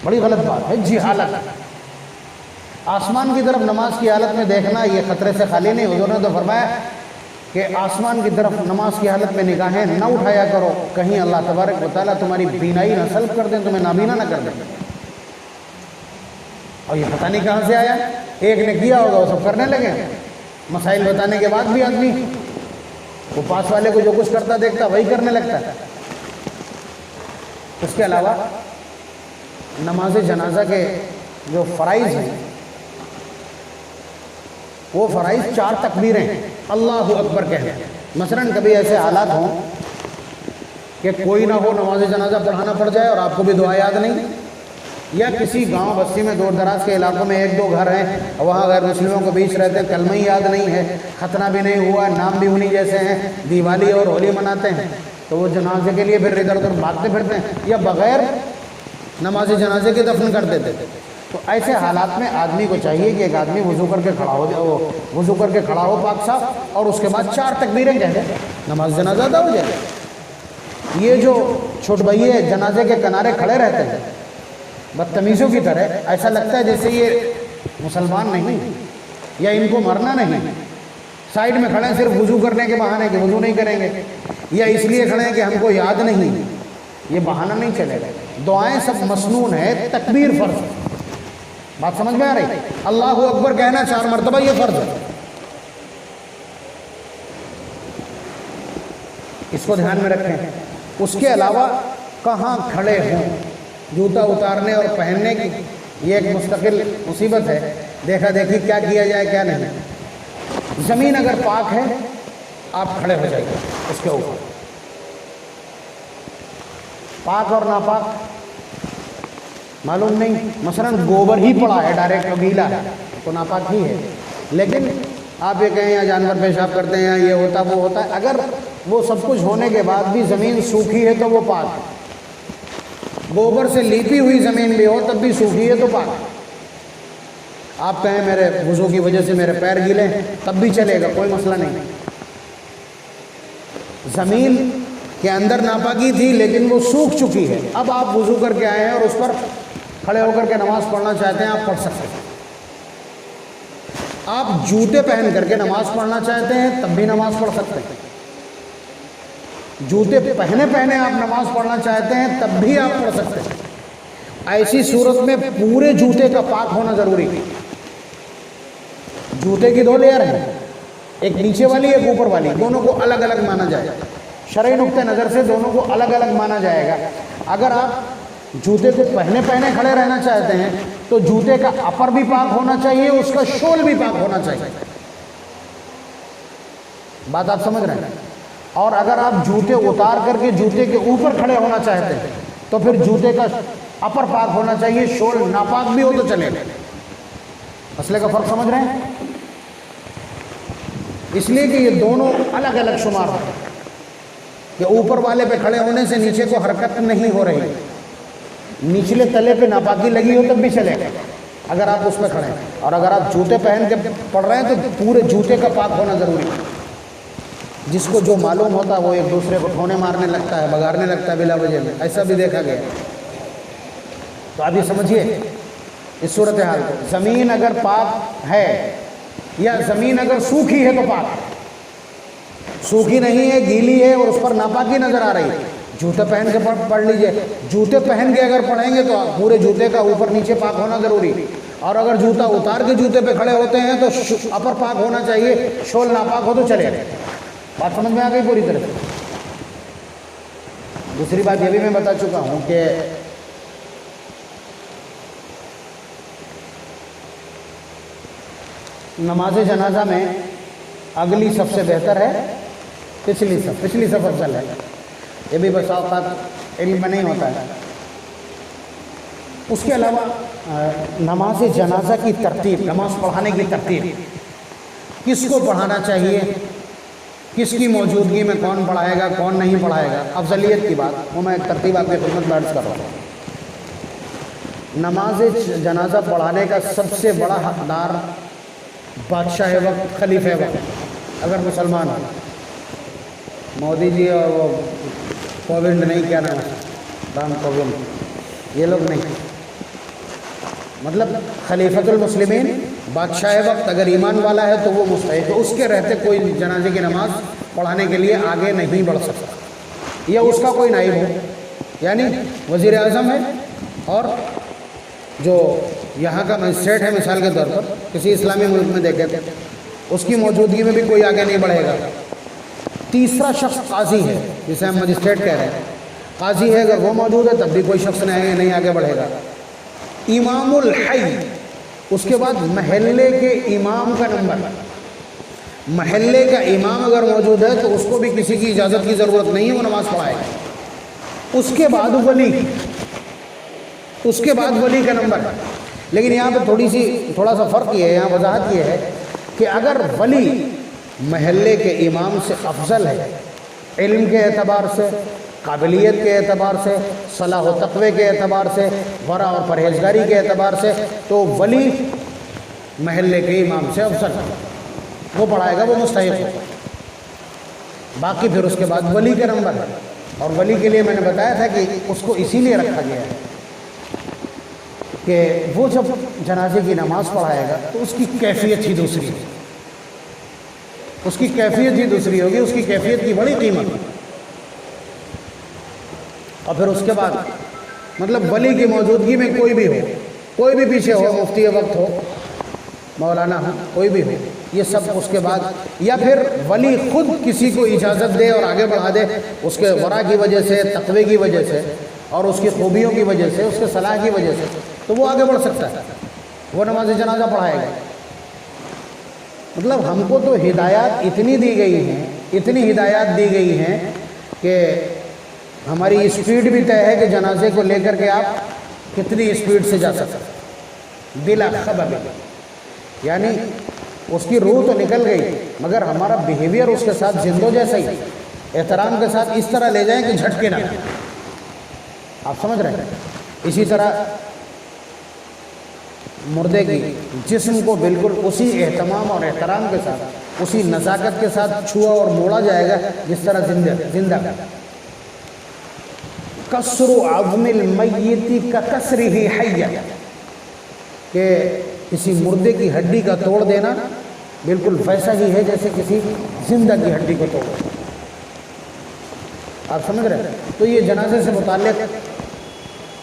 بڑی غلط بات ہے, جہالت. آسمان کی طرف نماز کی حالت میں دیکھنا یہ خطرے سے خالی نہیں. حضور نے تو فرمایا کہ آسمان کی طرف نماز کی حالت میں نگاہیں نہ اٹھایا کرو, کہیں اللہ تبارک و تعالیٰ تمہاری بینائی نہ سلب کر دیں, تمہیں نابینا نہ کر دیں. اور یہ پتہ نہیں کہاں سے آیا, ایک نے کیا ہوگا وہ سب کرنے لگے. مسائل بتانے کے بعد بھی آدمی وہ پاس والے کو جو کچھ کرتا دیکھتا وہی کرنے لگتا ہے. اس کے علاوہ نماز جنازہ کے جو فرائض ہیں وہ فرائض 4 تکبیریں ہیں. اللہ اکبر کہنا. مثلاً کبھی ایسے حالات ہوں کہ کوئی نہ ہو, نماز جنازہ پڑھانا پڑ جائے اور آپ کو بھی دعا یاد نہیں, یا کسی گاؤں بستی میں دور دراز کے علاقوں میں 1-2 گھر ہیں, وہاں غیر مسلموں کے بیچ رہتے ہیں, کلمہ ہی یاد نہیں ہے, ختنہ بھی نہیں ہوا, نام بھی انہی جیسے ہیں, دیوالی اور ہولی مناتے ہیں, تو وہ جنازے کے لیے پھر ادھر ادھر بھاگتے پھرتے ہیں, یا بغیر نماز جنازے کے دفن کر دیتے تھے. تو ایسے حالات میں آدمی کو چاہیے کہ ایک آدمی وضو کر کے کھڑا ہو جائے, وضو کر کے کھڑا ہو پاک صاف, اور اس کے بعد 4 تکبیریں کہہ دیں, نماز جنازہ ادا ہو جائے. یہ جو چھوٹ بھئیے جنازے کے کنارے کھڑے رہتے ہیں بدتمیزوں کی طرح, ایسا لگتا ہے جیسے یہ مسلمان نہیں یا ان کو مرنا نہیں. سائڈ میں کھڑے ہیں صرف وضو کرنے کے بہانے کہ وضو نہیں کریں گے, یا اس لیے کھڑے ہیں کہ ہم کو یاد نہیں. یہ بہانہ نہیں چلے گا. دعائیں سب مسنون ہے, تکبیر فرض. بات سمجھ میں آ رہی؟ اللہ اکبر کہنا 4 مرتبہ یہ فرض ہے. اس کو دھیان میں رکھیں. اس کے علاوہ کہاں کھڑے ہوں, جوتا اتارنے اور پہننے کی یہ ایک مستقل مصیبت ہے. دیکھا دیکھی کیا کیا جائے کیا نہیں. زمین اگر پاک ہے آپ کھڑے ہو جائیے اس کے اوپر. پاک اور ناپاک معلوم نہیں, مثلا گوبر ہی پڑا ہے ڈائریکٹ گیلا ہے تو ناپاک ہی ہے. لیکن آپ یہ کہیں یا جانور پیشاب کرتے ہیں یا یہ ہوتا وہ ہوتا ہے, اگر وہ سب کچھ ہونے کے بعد بھی زمین سوکھی ہے تو وہ پاک ہے. گوبر سے لیپی ہوئی زمین بھی ہو تب بھی سوکھی ہے تو پاک ہے. آپ کہیں میرے وضو کی وجہ سے میرے پیر گیلے ہیں تب بھی چلے گا, کوئی مسئلہ نہیں. زمین کے اندر ناپاکی تھی لیکن وہ سوکھ چکی ہے, اب آپ وضو کر کے آئے ہیں اور اس پر کھڑے ہو کر کے نماز پڑھنا چاہتے ہیں, آپ پڑھ سکتے ہیں. آپ جوتے پہن کر کے نماز پڑھنا چاہتے ہیں تب بھی نماز پڑھ سکتے ہیں. جوتے پہنے آپ نماز پڑھنا چاہتے ہیں تب بھی آپ پڑھ سکتے ہیں. ایسی صورت میں پورے جوتے کا پاک ہونا ضروری ہے. جوتے کی 2 لیئر ہیں, ایک نیچے والی ایک اوپر والی, دونوں کو الگ الگ مانا جائے. شرعی نقطۂ نظر سے دونوں کو الگ الگ مانا جائے گا۔ اگر آپ جوتے کو پہنے کھڑے رہنا چاہتے ہیں تو جوتے کا اپر بھی پاک ہونا چاہیے، اس کا شول بھی پاک ہونا چاہیے۔ بات آپ سمجھ رہے ہیں؟ اور اگر آپ جوتے اتار کر کے جوتے کے اوپر کھڑے ہونا چاہتے ہیں تو پھر جوتے کا اپر پاک ہونا چاہیے، شول ناپاک بھی ہو تو چلے گا۔ مسئلے کا فرق سمجھ رہے ہیں؟ اس لیے کہ یہ دونوں الگ الگ شمار ہیں کہ اوپر والے پہ کھڑے ہونے سے نیچے کو حرکت نہیں ہو رہی، نچلے تلے پہ ناپاکی لگی ہو تب بھی چلے گا اگر آپ اس پہ کھڑے ہیں۔ اور اگر آپ جوتے پہن کے پڑھ رہے ہیں تو پورے جوتے کا پاک ہونا ضروری ہے۔ جس کو جو معلوم ہوتا ہے وہ ایک دوسرے کو ٹھونے مارنے لگتا ہے، بگاڑنے لگتا ہے بلا وجہ میں، ایسا بھی دیکھا گیا۔ تو آپ یہ سمجھیے اس صورتحال کو، زمین اگر پاک ہے یا زمین اگر سوکھی ہے تو پاک، سوکھی نہیں ہے گیلی ہے اور اس پر ناپاکی نظر آ رہی ہے، جوتے پہن کے پڑھ لیجئے۔ جوتے پہن کے اگر پڑھیں گے تو پورے جوتے کا اوپر نیچے پاک ہونا ضروری، اور اگر جوتا اتار کے جوتے پہ کھڑے ہوتے ہیں تو اپر پاک ہونا چاہیے، شول ناپاک ہو تو چلے۔ بات سمجھ میں آ گئی پوری طرح سے؟ دوسری بات یہ بھی میں بتا چکا ہوں کہ نماز جنازہ میں اگلی صف سے بہتر ہے پچھلی صف افضل ہے۔ یہ بھی بس اوقات علم میں نہیں ہوتا ہے۔ اس کے علاوہ نماز جنازہ کی ترتیب، نماز پڑھانے کی ترتیب، کس کو پڑھانا چاہیے، کس کی موجودگی میں کون پڑھائے گا کون نہیں پڑھائے گا، افضلیت کی بات وہ میں ایک ترتیب آپ کی خدمت میں عرض کر رہا ہوں۔ نماز جنازہ پڑھانے کا سب سے بڑا حقدار بادشاہ وقت، خلیفہ وقت اگر مسلمان ہو۔ مودی جی اور وہ کووند نہیں، کیا نام ہے، رام کووند، یہ لوگ نہیں، مطلب خلیفۃ المسلمین، بادشاہ وقت اگر ایمان والا ہے تو وہ مستحق ہے، اس کے رہتے کوئی جنازے کی نماز پڑھانے کے لیے آگے نہیں بڑھ سکتا، یا اس کا کوئی نائب ہو، یعنی وزیر اعظم ہے اور جو یہاں کا مجسٹریٹ ہے مثال کے طور پر کسی اسلامی ملک میں دیکھیں تو اس کی موجودگی میں بھی کوئی آگے نہیں بڑھے گا۔ تیسرا شخص قاضی ہے، جسے ہم مجسٹریٹ کہہ رہے ہیں، قاضی ہے، اگر وہ موجود ہے تب بھی کوئی شخص نہیں آگے بڑھے گا۔ امام الحی، اس کے بعد محلے کے امام کا نمبر، محلے کا امام اگر موجود ہے تو اس کو بھی کسی کی اجازت کی ضرورت نہیں ہے، وہ نماز پڑھائے گا۔ اس کے بعد ولی کا نمبر ہے، لیکن یہاں پہ تھوڑا سا فرق یہ ہے، یہاں وضاحت یہ ہے کہ اگر ولی محلے کے امام سے افضل ہے، علم کے اعتبار سے، قابلیت کے اعتبار سے، صلاح و تقوی کے اعتبار سے، ورع اور پرہیزگاری کے اعتبار سے، تو ولی محلے کے امام سے افضل ہے، وہ پڑھائے گا، وہ مستحق ہے۔ باقی پھر اس کے بعد ولی کا نمبر ہے، اور ولی کے لیے میں نے بتایا تھا کہ اس کو اسی لیے رکھا گیا ہے کہ وہ جب جنازے کی نماز پڑھائے گا تو اس کی کیفیت ہی دوسری ہے، اس کی کیفیت ہی دوسری ہوگی، اس کی کیفیت کی بڑی قیمت۔ اور پھر اس کے بعد مطلب ولی کی موجودگی میں کوئی بھی ہو، کوئی بھی پیچھے ہو، مفتی وقت ہو، مولانا ہو، کوئی بھی ہو، یہ سب اس کے بعد، یا پھر ولی خود کسی کو اجازت دے اور آگے بڑھا دے، اس کے ورع کی وجہ سے، تقوی کی وجہ سے، اور اس کی خوبیوں کی وجہ سے، اس کے صلاح کی وجہ سے، تو وہ آگے بڑھ سکتا ہے، وہ نماز جنازہ پڑھائے گا۔ مطلب ہم کو تو ہدایات اتنی دی گئی ہیں کہ ہماری اسپیڈ بھی طے ہے کہ جنازے کو لے کر کے آپ کتنی اسپیڈ سے جا سکتے بلا خبر، یعنی اس کی روح تو نکل گئی مگر ہمارا بیہیویئر اس کے ساتھ زندوں جیسا ہی، احترام کے ساتھ اس طرح لے جائیں کہ جھٹکے نہ، آپ سمجھ رہے ہیں۔ اسی طرح مردے کی جسم کو بالکل اسی اہتمام اور احترام کے ساتھ، اسی نزاکت کے ساتھ چھوا اور موڑا جائے گا جس طرح زندہ کا۔ کسر عظم المیت ککسرہ حیہ، کہ کسی مردے کی ہڈی کا توڑ دینا بالکل ویسا ہی ہے جیسے کسی زندہ کی ہڈی کو توڑ دینا، آپ سمجھ رہے ہیں۔ تو یہ جنازے سے متعلق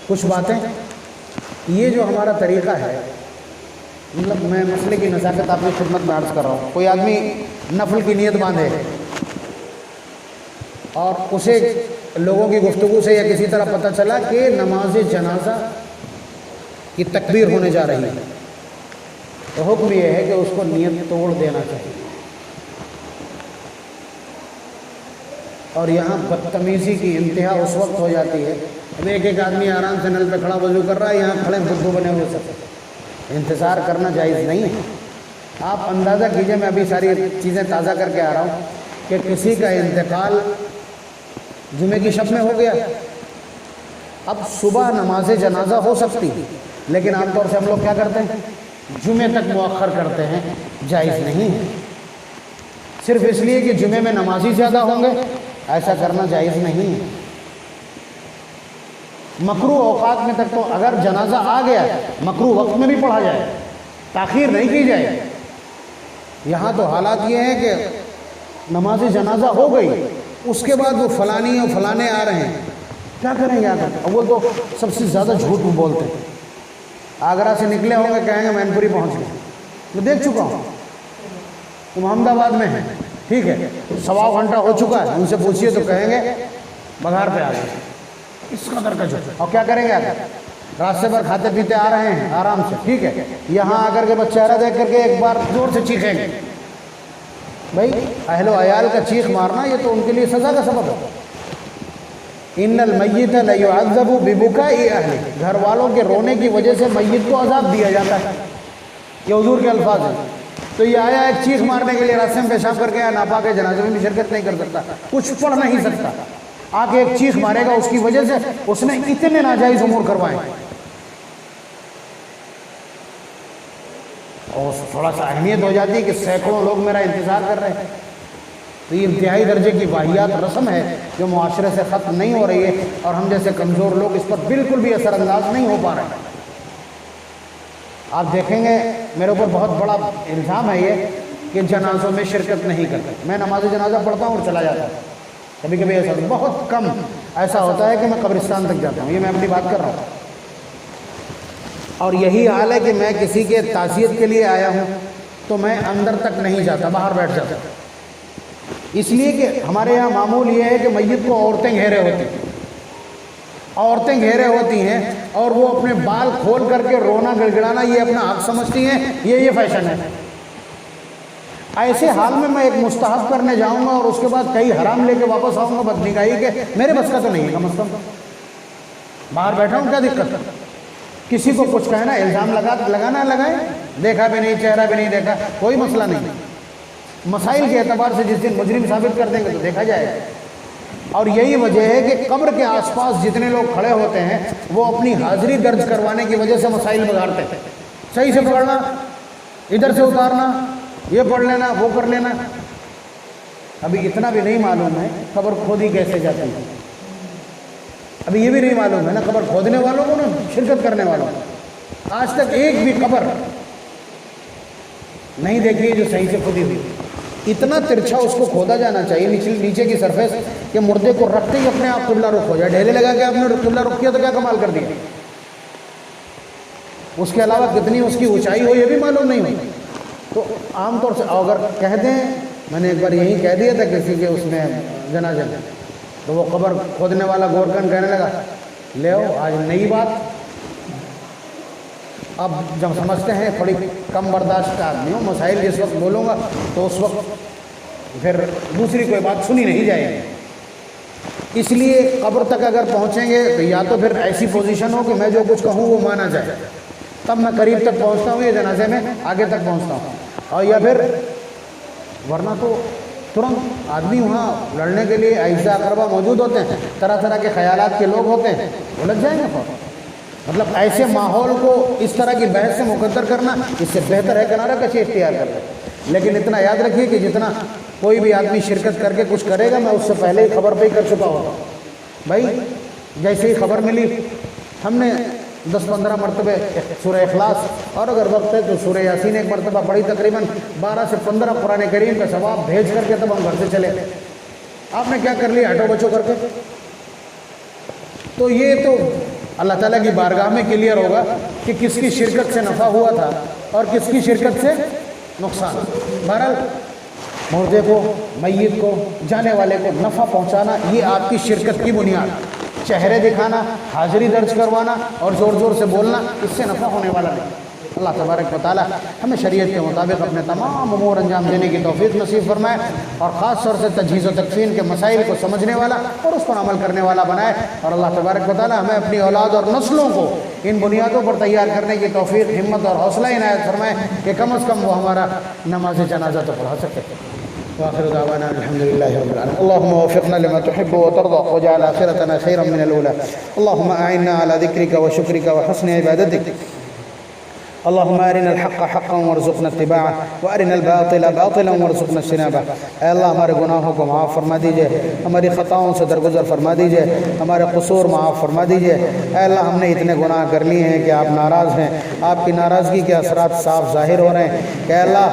کچھ باتیں، یہ جو ہمارا طریقہ ہے، مطلب میں مسئلے کی نزاکت آپ کی خدمت میں عرض کر رہا ہوں۔ کوئی آدمی نفل کی نیت باندھے اور اسے لوگوں کی گفتگو سے یا کسی طرح پتہ چلا کہ نماز جنازہ کی تکبیر ہونے جا رہی ہے، تو حکم یہ ہے کہ اس کو نیت توڑ دینا چاہیے۔ اور یہاں بدتمیزی کی انتہا اس وقت ہو جاتی ہے، اب ایک آدمی آرام سے نل پہ کھڑا وضو کر رہا ہے، یہاں کھڑے بدھو بنے ہوئے سب، انتظار کرنا جائز نہیں ہے۔ آپ اندازہ کیجئے، میں ابھی ساری چیزیں تازہ کر کے آ رہا ہوں کہ کسی کا انتقال جمعے کی شب میں ہو گیا، اب صبح نماز جنازہ ہو سکتی، لیکن عام طور سے ہم لوگ کیا کرتے ہیں، جمعے تک مؤخر کرتے ہیں، جائز نہیں ہے۔ صرف اس لیے کہ جمعے میں نمازی زیادہ ہوں گے، ایسا کرنا جائز نہیں ہے۔ مکروہ اوقات میں تک تو اگر جنازہ آ گیا، مکروہ وقت میں بھی پڑھا جائے، تاخیر نہیں کی جائے۔ یہاں تو حالات یہ ہیں کہ نماز جنازہ ہو گئی، اس کے بعد وہ فلانی اور فلانے آ رہے ہیں، کیا کریں گے آگے؟ اول تو سب سے زیادہ جھوٹ بولتے ہیں، آگرہ سے نکلے ہوں گے کہیں گے مین پوری پہنچ گئے، میں دیکھ چکا ہوں، تم احمد آباد میں ہیں، ٹھیک ہے، 1.25 گھنٹہ ہو چکا ہے، ان سے پوچھئے تو کہیں گے بغار پہ آ گئے، اس قدر کا جھوٹ۔ اور کیا کریں گے آگے؟ راستے پر کھاتے پیتے آ رہے ہیں آرام سے، ٹھیک ہے، یہاں آ کر کے بس چہرہ دیکھ کر کے ایک بار زور سے چیخیں گے۔ بھائی اہل و عیال کا چیخ مارنا یہ تو ان کے لیے سزا کا سبب ہے۔ ان المیت لیعذب ببکاء اہلہ، گھر والوں کے رونے کی وجہ سے میت کو عذاب دیا جاتا ہے، یہ حضور کے الفاظ ہیں۔ تو یہ آیا ایک چیخ مارنے کے لیے، راستے میں پیشاب کر کے آیا، ناپاک جنازے میں بھی شرکت نہیں کر سکتا، کچھ پڑھ نہیں سکتا، آ کے ایک چیخ مارے گا، اس کی وجہ سے اس نے اتنے ناجائز امور کروائے، اور تھوڑا سا اہمیت ہو جاتی ہے کہ سینکڑوں لوگ میرا انتظار کر رہے ہیں۔ تو یہ انتہائی درجے کی واہیات رسم ہے جو معاشرے سے ختم نہیں ہو رہی ہے، اور ہم جیسے کمزور لوگ اس پر بالکل بھی اثر انداز نہیں ہو پا رہے ہیں۔ آپ دیکھیں گے میرے اوپر بہت بڑا الزام ہے یہ کہ جنازوں میں شرکت نہیں کرتے، میں نماز جنازہ پڑھتا ہوں اور چلا جاتا ہوں، کبھی کبھی ایسا بہت کم ایسا ہوتا ہے کہ میں قبرستان تک جاتا ہوں، یہ میں اپنی بات کر رہا ہوں۔ اور یہی حال ہے کہ میں کسی کے تعزیت کے لیے آیا ہوں تو میں اندر تک نہیں جاتا، باہر بیٹھ جاتا، اس لیے کہ ہمارے یہاں معمول یہ ہے کہ میت کو عورتیں گھیرے ہوتی ہیں، عورتیں گھیرے ہوتی ہیں، اور وہ اپنے بال کھول کر کے رونا گڑگڑانا یہ اپنا حق سمجھتی ہیں، یہ فیشن ہے۔ ایسے حال میں ایک مستحب کرنے جاؤں گا اور اس کے بعد کئی حرام لے کے واپس آؤں گا بدنگاہی کے، میرے بس کا تو نہیں ہے، کم از کم باہر بیٹھا ہوں، کیا دقت ہے؟ کسی کو کچھ کہنا، الزام لگانا لگائیں، دیکھا بھی نہیں، چہرہ بھی نہیں دیکھا، کوئی مسئلہ نہیں، مسائل کے اعتبار سے جس دن مجرم ثابت کر دیں گے تو دیکھا جائے گا۔ اور یہی وجہ ہے کہ قبر کے آس پاس جتنے لوگ کھڑے ہوتے ہیں وہ اپنی حاضری درج کروانے کی وجہ سے مسائل بگاڑتے ہیں، صحیح سے پکڑنا، ادھر سے اتارنا، یہ پڑھ لینا، وہ کر لینا۔ ابھی اتنا بھی نہیں معلوم ہے قبر کھودی کیسے جاتی ہے، ابھی یہ بھی نہیں معلوم ہے نا قبر کھودنے والوں کو نا شرکت کرنے والوں کو۔ آج تک ایک بھی قبر نہیں دیکھی جو صحیح سے کھودی ہوئی، اتنا ترچھا اس کو کھودا جانا چاہیے نیچے کی سرفیس کہ مردے کو رکھتے ہی اپنے آپ قبلہ رخ ہو جائے۔ ڈھیلے لگا کے آپ نے قبلہ رخ کیا تو کیا کمال کر دیا، اس کے علاوہ کتنی اس کی اونچائی ہو یہ بھی معلوم نہیں ہوئی۔ تو عام طور سے اگر کہہ دیں، میں نے ایک بار یہی کہہ دیا تھا کسی کے اس میں جنازے میں، تو وہ قبر کھودنے والا گورکن کہنے لگا لے آؤ آج نئی بات۔ اب جب سمجھتے ہیں بڑی کم برداشت کا آدمی ہوں، مسائل جس وقت بولوں گا تو اس وقت پھر دوسری کوئی بات سنی نہیں جائے گی، اس لیے قبر تک اگر پہنچیں گے تو یا تو پھر ایسی پوزیشن ہو کہ میں جو کچھ کہوں وہ مانا جائے، تب میں قریب تک پہنچتا ہوں، یہ جنازے میں آگے تک پہنچتا ہوں، اور یا پھر ورنہ تو ترنت آدمی وہاں لڑنے کے لیے اعزا اقربا موجود ہوتے ہیں، طرح طرح کے خیالات کے لوگ ہوتے ہیں، وہ لگ جائیں گے فوراً۔ مطلب ایسے ماحول کو اس طرح کی بحث سے مقدر کرنا، اس سے بہتر ہے کنارہ کشی اختیار کر لیں۔ لیکن اتنا یاد رکھیے کہ جتنا کوئی بھی آدمی شرکت کر کے کچھ کرے گا، میں اس سے پہلے ہی خبر پہ ہی کر چکا ہوں۔ بھائی جیسے ہی خبر ملی، ہم نے 10-15 مرتبہ سورہ اخلاص، اور اگر وقت ہے تو سورہ یاسین ایک مرتبہ پڑھی، تقریباً 12 سے 15 قرآن کریم کا ثواب بھیج کر کے تب ہم گھر سے چلے۔ آپ نے کیا کر لیا ہٹو بچو کر کے؟ تو یہ تو اللہ تعالیٰ کی بارگاہ میں کلیئر ہوگا کہ کس کی شرکت سے نفع ہوا تھا اور کس کی شرکت سے نقصان۔ بہرحال مردے کو، میت کو، جانے والے کو نفع پہنچانا، یہ آپ کی شرکت کی بنیاد۔ چہرے دکھانا، حاضری درج کروانا اور زور زور سے بولنا، اس سے نفع ہونے والا نہیں۔ اللہ تبارک و تعالی ہمیں شریعت کے مطابق اپنے تمام امور انجام دینے کی توفیق نصیب فرمائے، اور خاص طور سے تجہیز و تکفین کے مسائل کو سمجھنے والا اور اس پر عمل کرنے والا بنائے، اور اللہ تبارک و تعالی ہمیں اپنی اولاد اور نسلوں کو ان بنیادوں پر تیار کرنے کی توفیق، ہمت اور حوصلہ عنایت فرمائے کہ کم از کم وہ ہمارا نماز جنازہ تو پڑھا سکے۔ وآخر دعوانا الحمد لله رب العالمين. اللهم وفقنا لما تحب وترضى واجعل آخرتنا خيرا من الأولى. اللهم أعنا على ذكرك وشكرك وحسن عبادتك. اللهم أرنا الحق حقا وارزقنا اتباعه وأرنا الباطل باطلا وارزقنا اجتنابه۔ اے اللہ ہمارے گناہوں کو معاف فرما دیجئے، ہماری خطاؤں سے درگزر فرما دیجئے، ہمارے قصور معاف فرما دیجئے۔ اے اللہ ہم نے اتنے گناہ کر لیے ہیں کہ آپ ناراض ہیں، آپ کی ناراضگی کے اثرات صاف ظاہر ہو رہے ہیں۔ کہ اے اللہ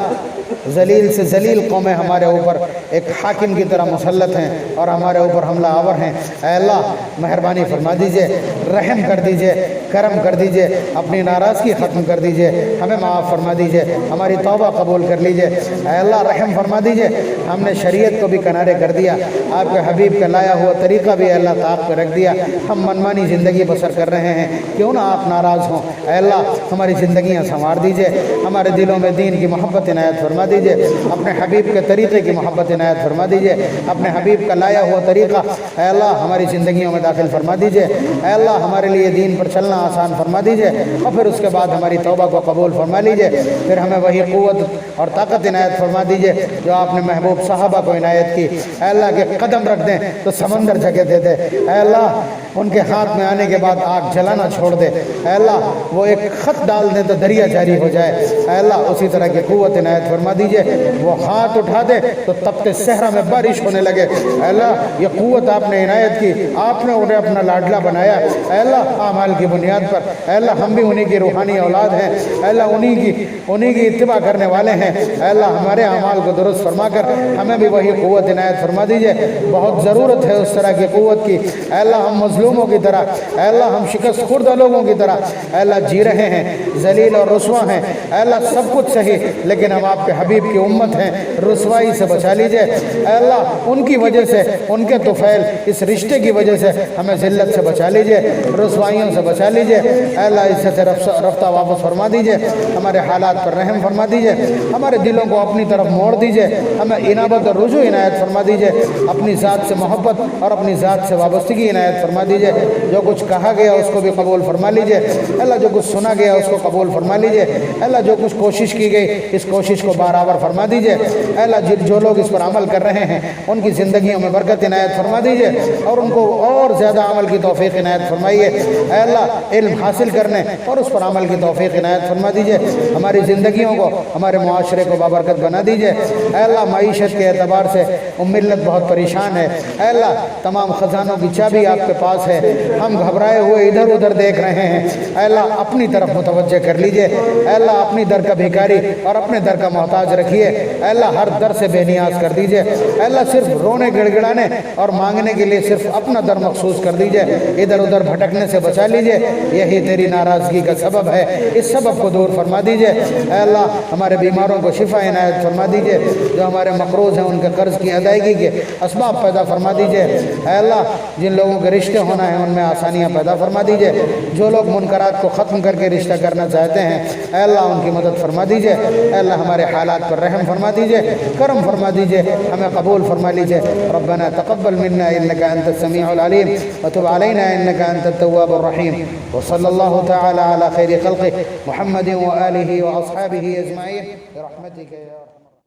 ذلیل سے ذلیل قومیں ہمارے اوپر ایک حاکم کی طرح مسلط ہیں اور ہمارے اوپر حملہ آور ہیں۔ اے اللہ مہربانی فرما دیجئے، رحم کر دیجئے، کرم کر دیجئے، اپنی ناراضگی ختم کر دیجئے، ہمیں معاف فرما دیجئے، ہماری توبہ قبول کر لیجئے۔ اے اللہ رحم فرما دیجئے، ہم نے شریعت کو بھی کنارے کر دیا، آپ کے حبیب کا لایا ہوا طریقہ بھی اللہ طاق پہ رکھ دیا، ہم منمانی زندگی بسر کر رہے ہیں، کیوں نہ آپ ناراض ہوں۔ اے اللہ ہماری زندگیاں سنوار دیجئے، ہمارے دلوں میں دین کی محبت عنایت فرما دیجئے، اپنے حبیب کے طریقے کی محبت عنایت فرما دیجئے، اپنے حبیب کا لایا ہوا طریقہ اے اللہ ہماری زندگیوں میں داخل فرما دیجئے۔ اے اللہ ہمارے لیے دین پر چلنا آسان فرما دیجئے، اور پھر اس کے بعد ہماری توبہ کو قبول فرما لیجئے، پھر ہمیں وہی قوت اور طاقت عنایت فرما دیجئے جو آپ نے محبوب صحابہ کو عنایت کی۔ اے اللہ کے قدم رکھ دیں تو سمندر جگہ دے دے، اے اللہ ان کے ہاتھ میں آنے کے بعد آگ جلانا چھوڑ دے، اے اللہ وہ ایک خط ڈال دیں تو دریا جاری ہو جائے، اے اللہ اسی طرح کی قوت عنایت فرما دیجئے۔ وہ ہاتھ اٹھا دے تو تپتے صحرا میں بارش ہونے لگے، اے اللہ یہ قوت آپ نے عنایت کی، آپ نے انہیں اپنا لاڈلا بنایا، اے اللہ اعمال کی بنیاد پر، اے اللہ ہم بھی انہی کی روحانی اولاد ہیں، اے اللہ انہی کی اتباع کرنے والے ہیں، اے اللہ ہمارے اعمال کو درست فرما کر ہمیں بھی وہی قوت عنایت فرما دیجئے۔ بہت ضرورت ہے اس طرح کی قوت کی، اے اللہ ہم مظلوموں کی طرح، اے اللہ ہم شکست خوردہ لوگوں کی طرح اے اللہ جی رہے ہیں، ذلیل اور رسوا ہیں، اے اللہ سب کچھ صحیح، لیکن ہم آپ کے حبیب کی امت ہیں، رسوائی سے بچا لیجئے، اے اللہ ان کی وجہ سے، ان کے طفیل اس رشتے کی وجہ سے ہمیں ذلت سے بچا لیجئے، رسوائیوں سے بچا لیجئے، اے اللہ اس سے رفتہ واپس فرما دیجئے، ہمارے حالات پر رحم فرما دیجئے، ہمارے دلوں کو اپنی طرف موڑ دیجئے، ہمیں انابت اور رجوع عنایت فرما دیجئے، اپنی ذات سے محبت اور اپنی ذات سے وابستگی عنایت فرما دیجئے، جو کچھ کہا گیا اس کو بھی قبول فرما لیجئے، اللہ جو کچھ سنا گیا اس کو قبول فرما لیجئے، اللہ جو کچھ کوشش کی گئی اس کوشش کو برابر فرما دیجئے، اللہ جو لوگ اس پر عمل کر رہے ہیں ان کی زندگیوں میں برکت عنایت فرما دیجئے اور ان کو اور زیادہ عمل کی توفیق عنایت فرمائیے، اے اللہ علم حاصل کرنے اور اس پر عمل کی توفیق عنایت فرما دیجئے، ہماری زندگیوں کو ہمارے معاشرے کو بابرکت بنا دیجئے، اے اللہ معیشت کے اعتبار سے ملت بہت پریشان ہے، اے اللہ تمام خزانوں کی چابی آپ کے پاس ہے، ہم گھبرائے ہوئے ادھر ادھر دیکھ رہے ہیں، اے اللہ اپنی طرف متوجہ کر لیجئے، اے اللہ اپنی در کا بھیکاری اور اپنے در کا محتاج رکھیے، اے اللہ ہر در سے بے نیاز کر دیجئے، اے اللہ صرف رونے گڑ گڑانے اور مانگنے کے لیے صرف اپنا در مخصوص کر دیجئے، ادھر ادھر بھٹکنے سے بچا لیجئے، یہی تیری ناراضگی کا سبب ہے، اس سبب کو دور فرما دیجئے، اے اللہ ہمارے بیماروں کو شفا عنایت فرما دیجئے، جو ہمارے مقروض ہیں ان کے قرض کی ادائیگی کے اسباب پیدا فرما دیجئے، اے اللہ جن لوگوں کے رشتے ہونا ہے ان میں آسانیاں پیدا فرما دیجئے، جو لوگ منکرات کو ختم کر کے رشتہ کرنا چاہتے ہیں اے اللہ ان کی مدد فرما دیجئے، اے اللہ ہمارے حالات پر رحم فرما دیجئے، کرم فرما دیجئے، ہمیں قبول فرما لیجئے، ربنا تقبل منا انك انت السميع العليم وتب علينا انك انت التواب الرحيم، وصلى الله تعالى على خير خلقه محمد وآله وأصحابه أجمعين برحمتك يا أرحم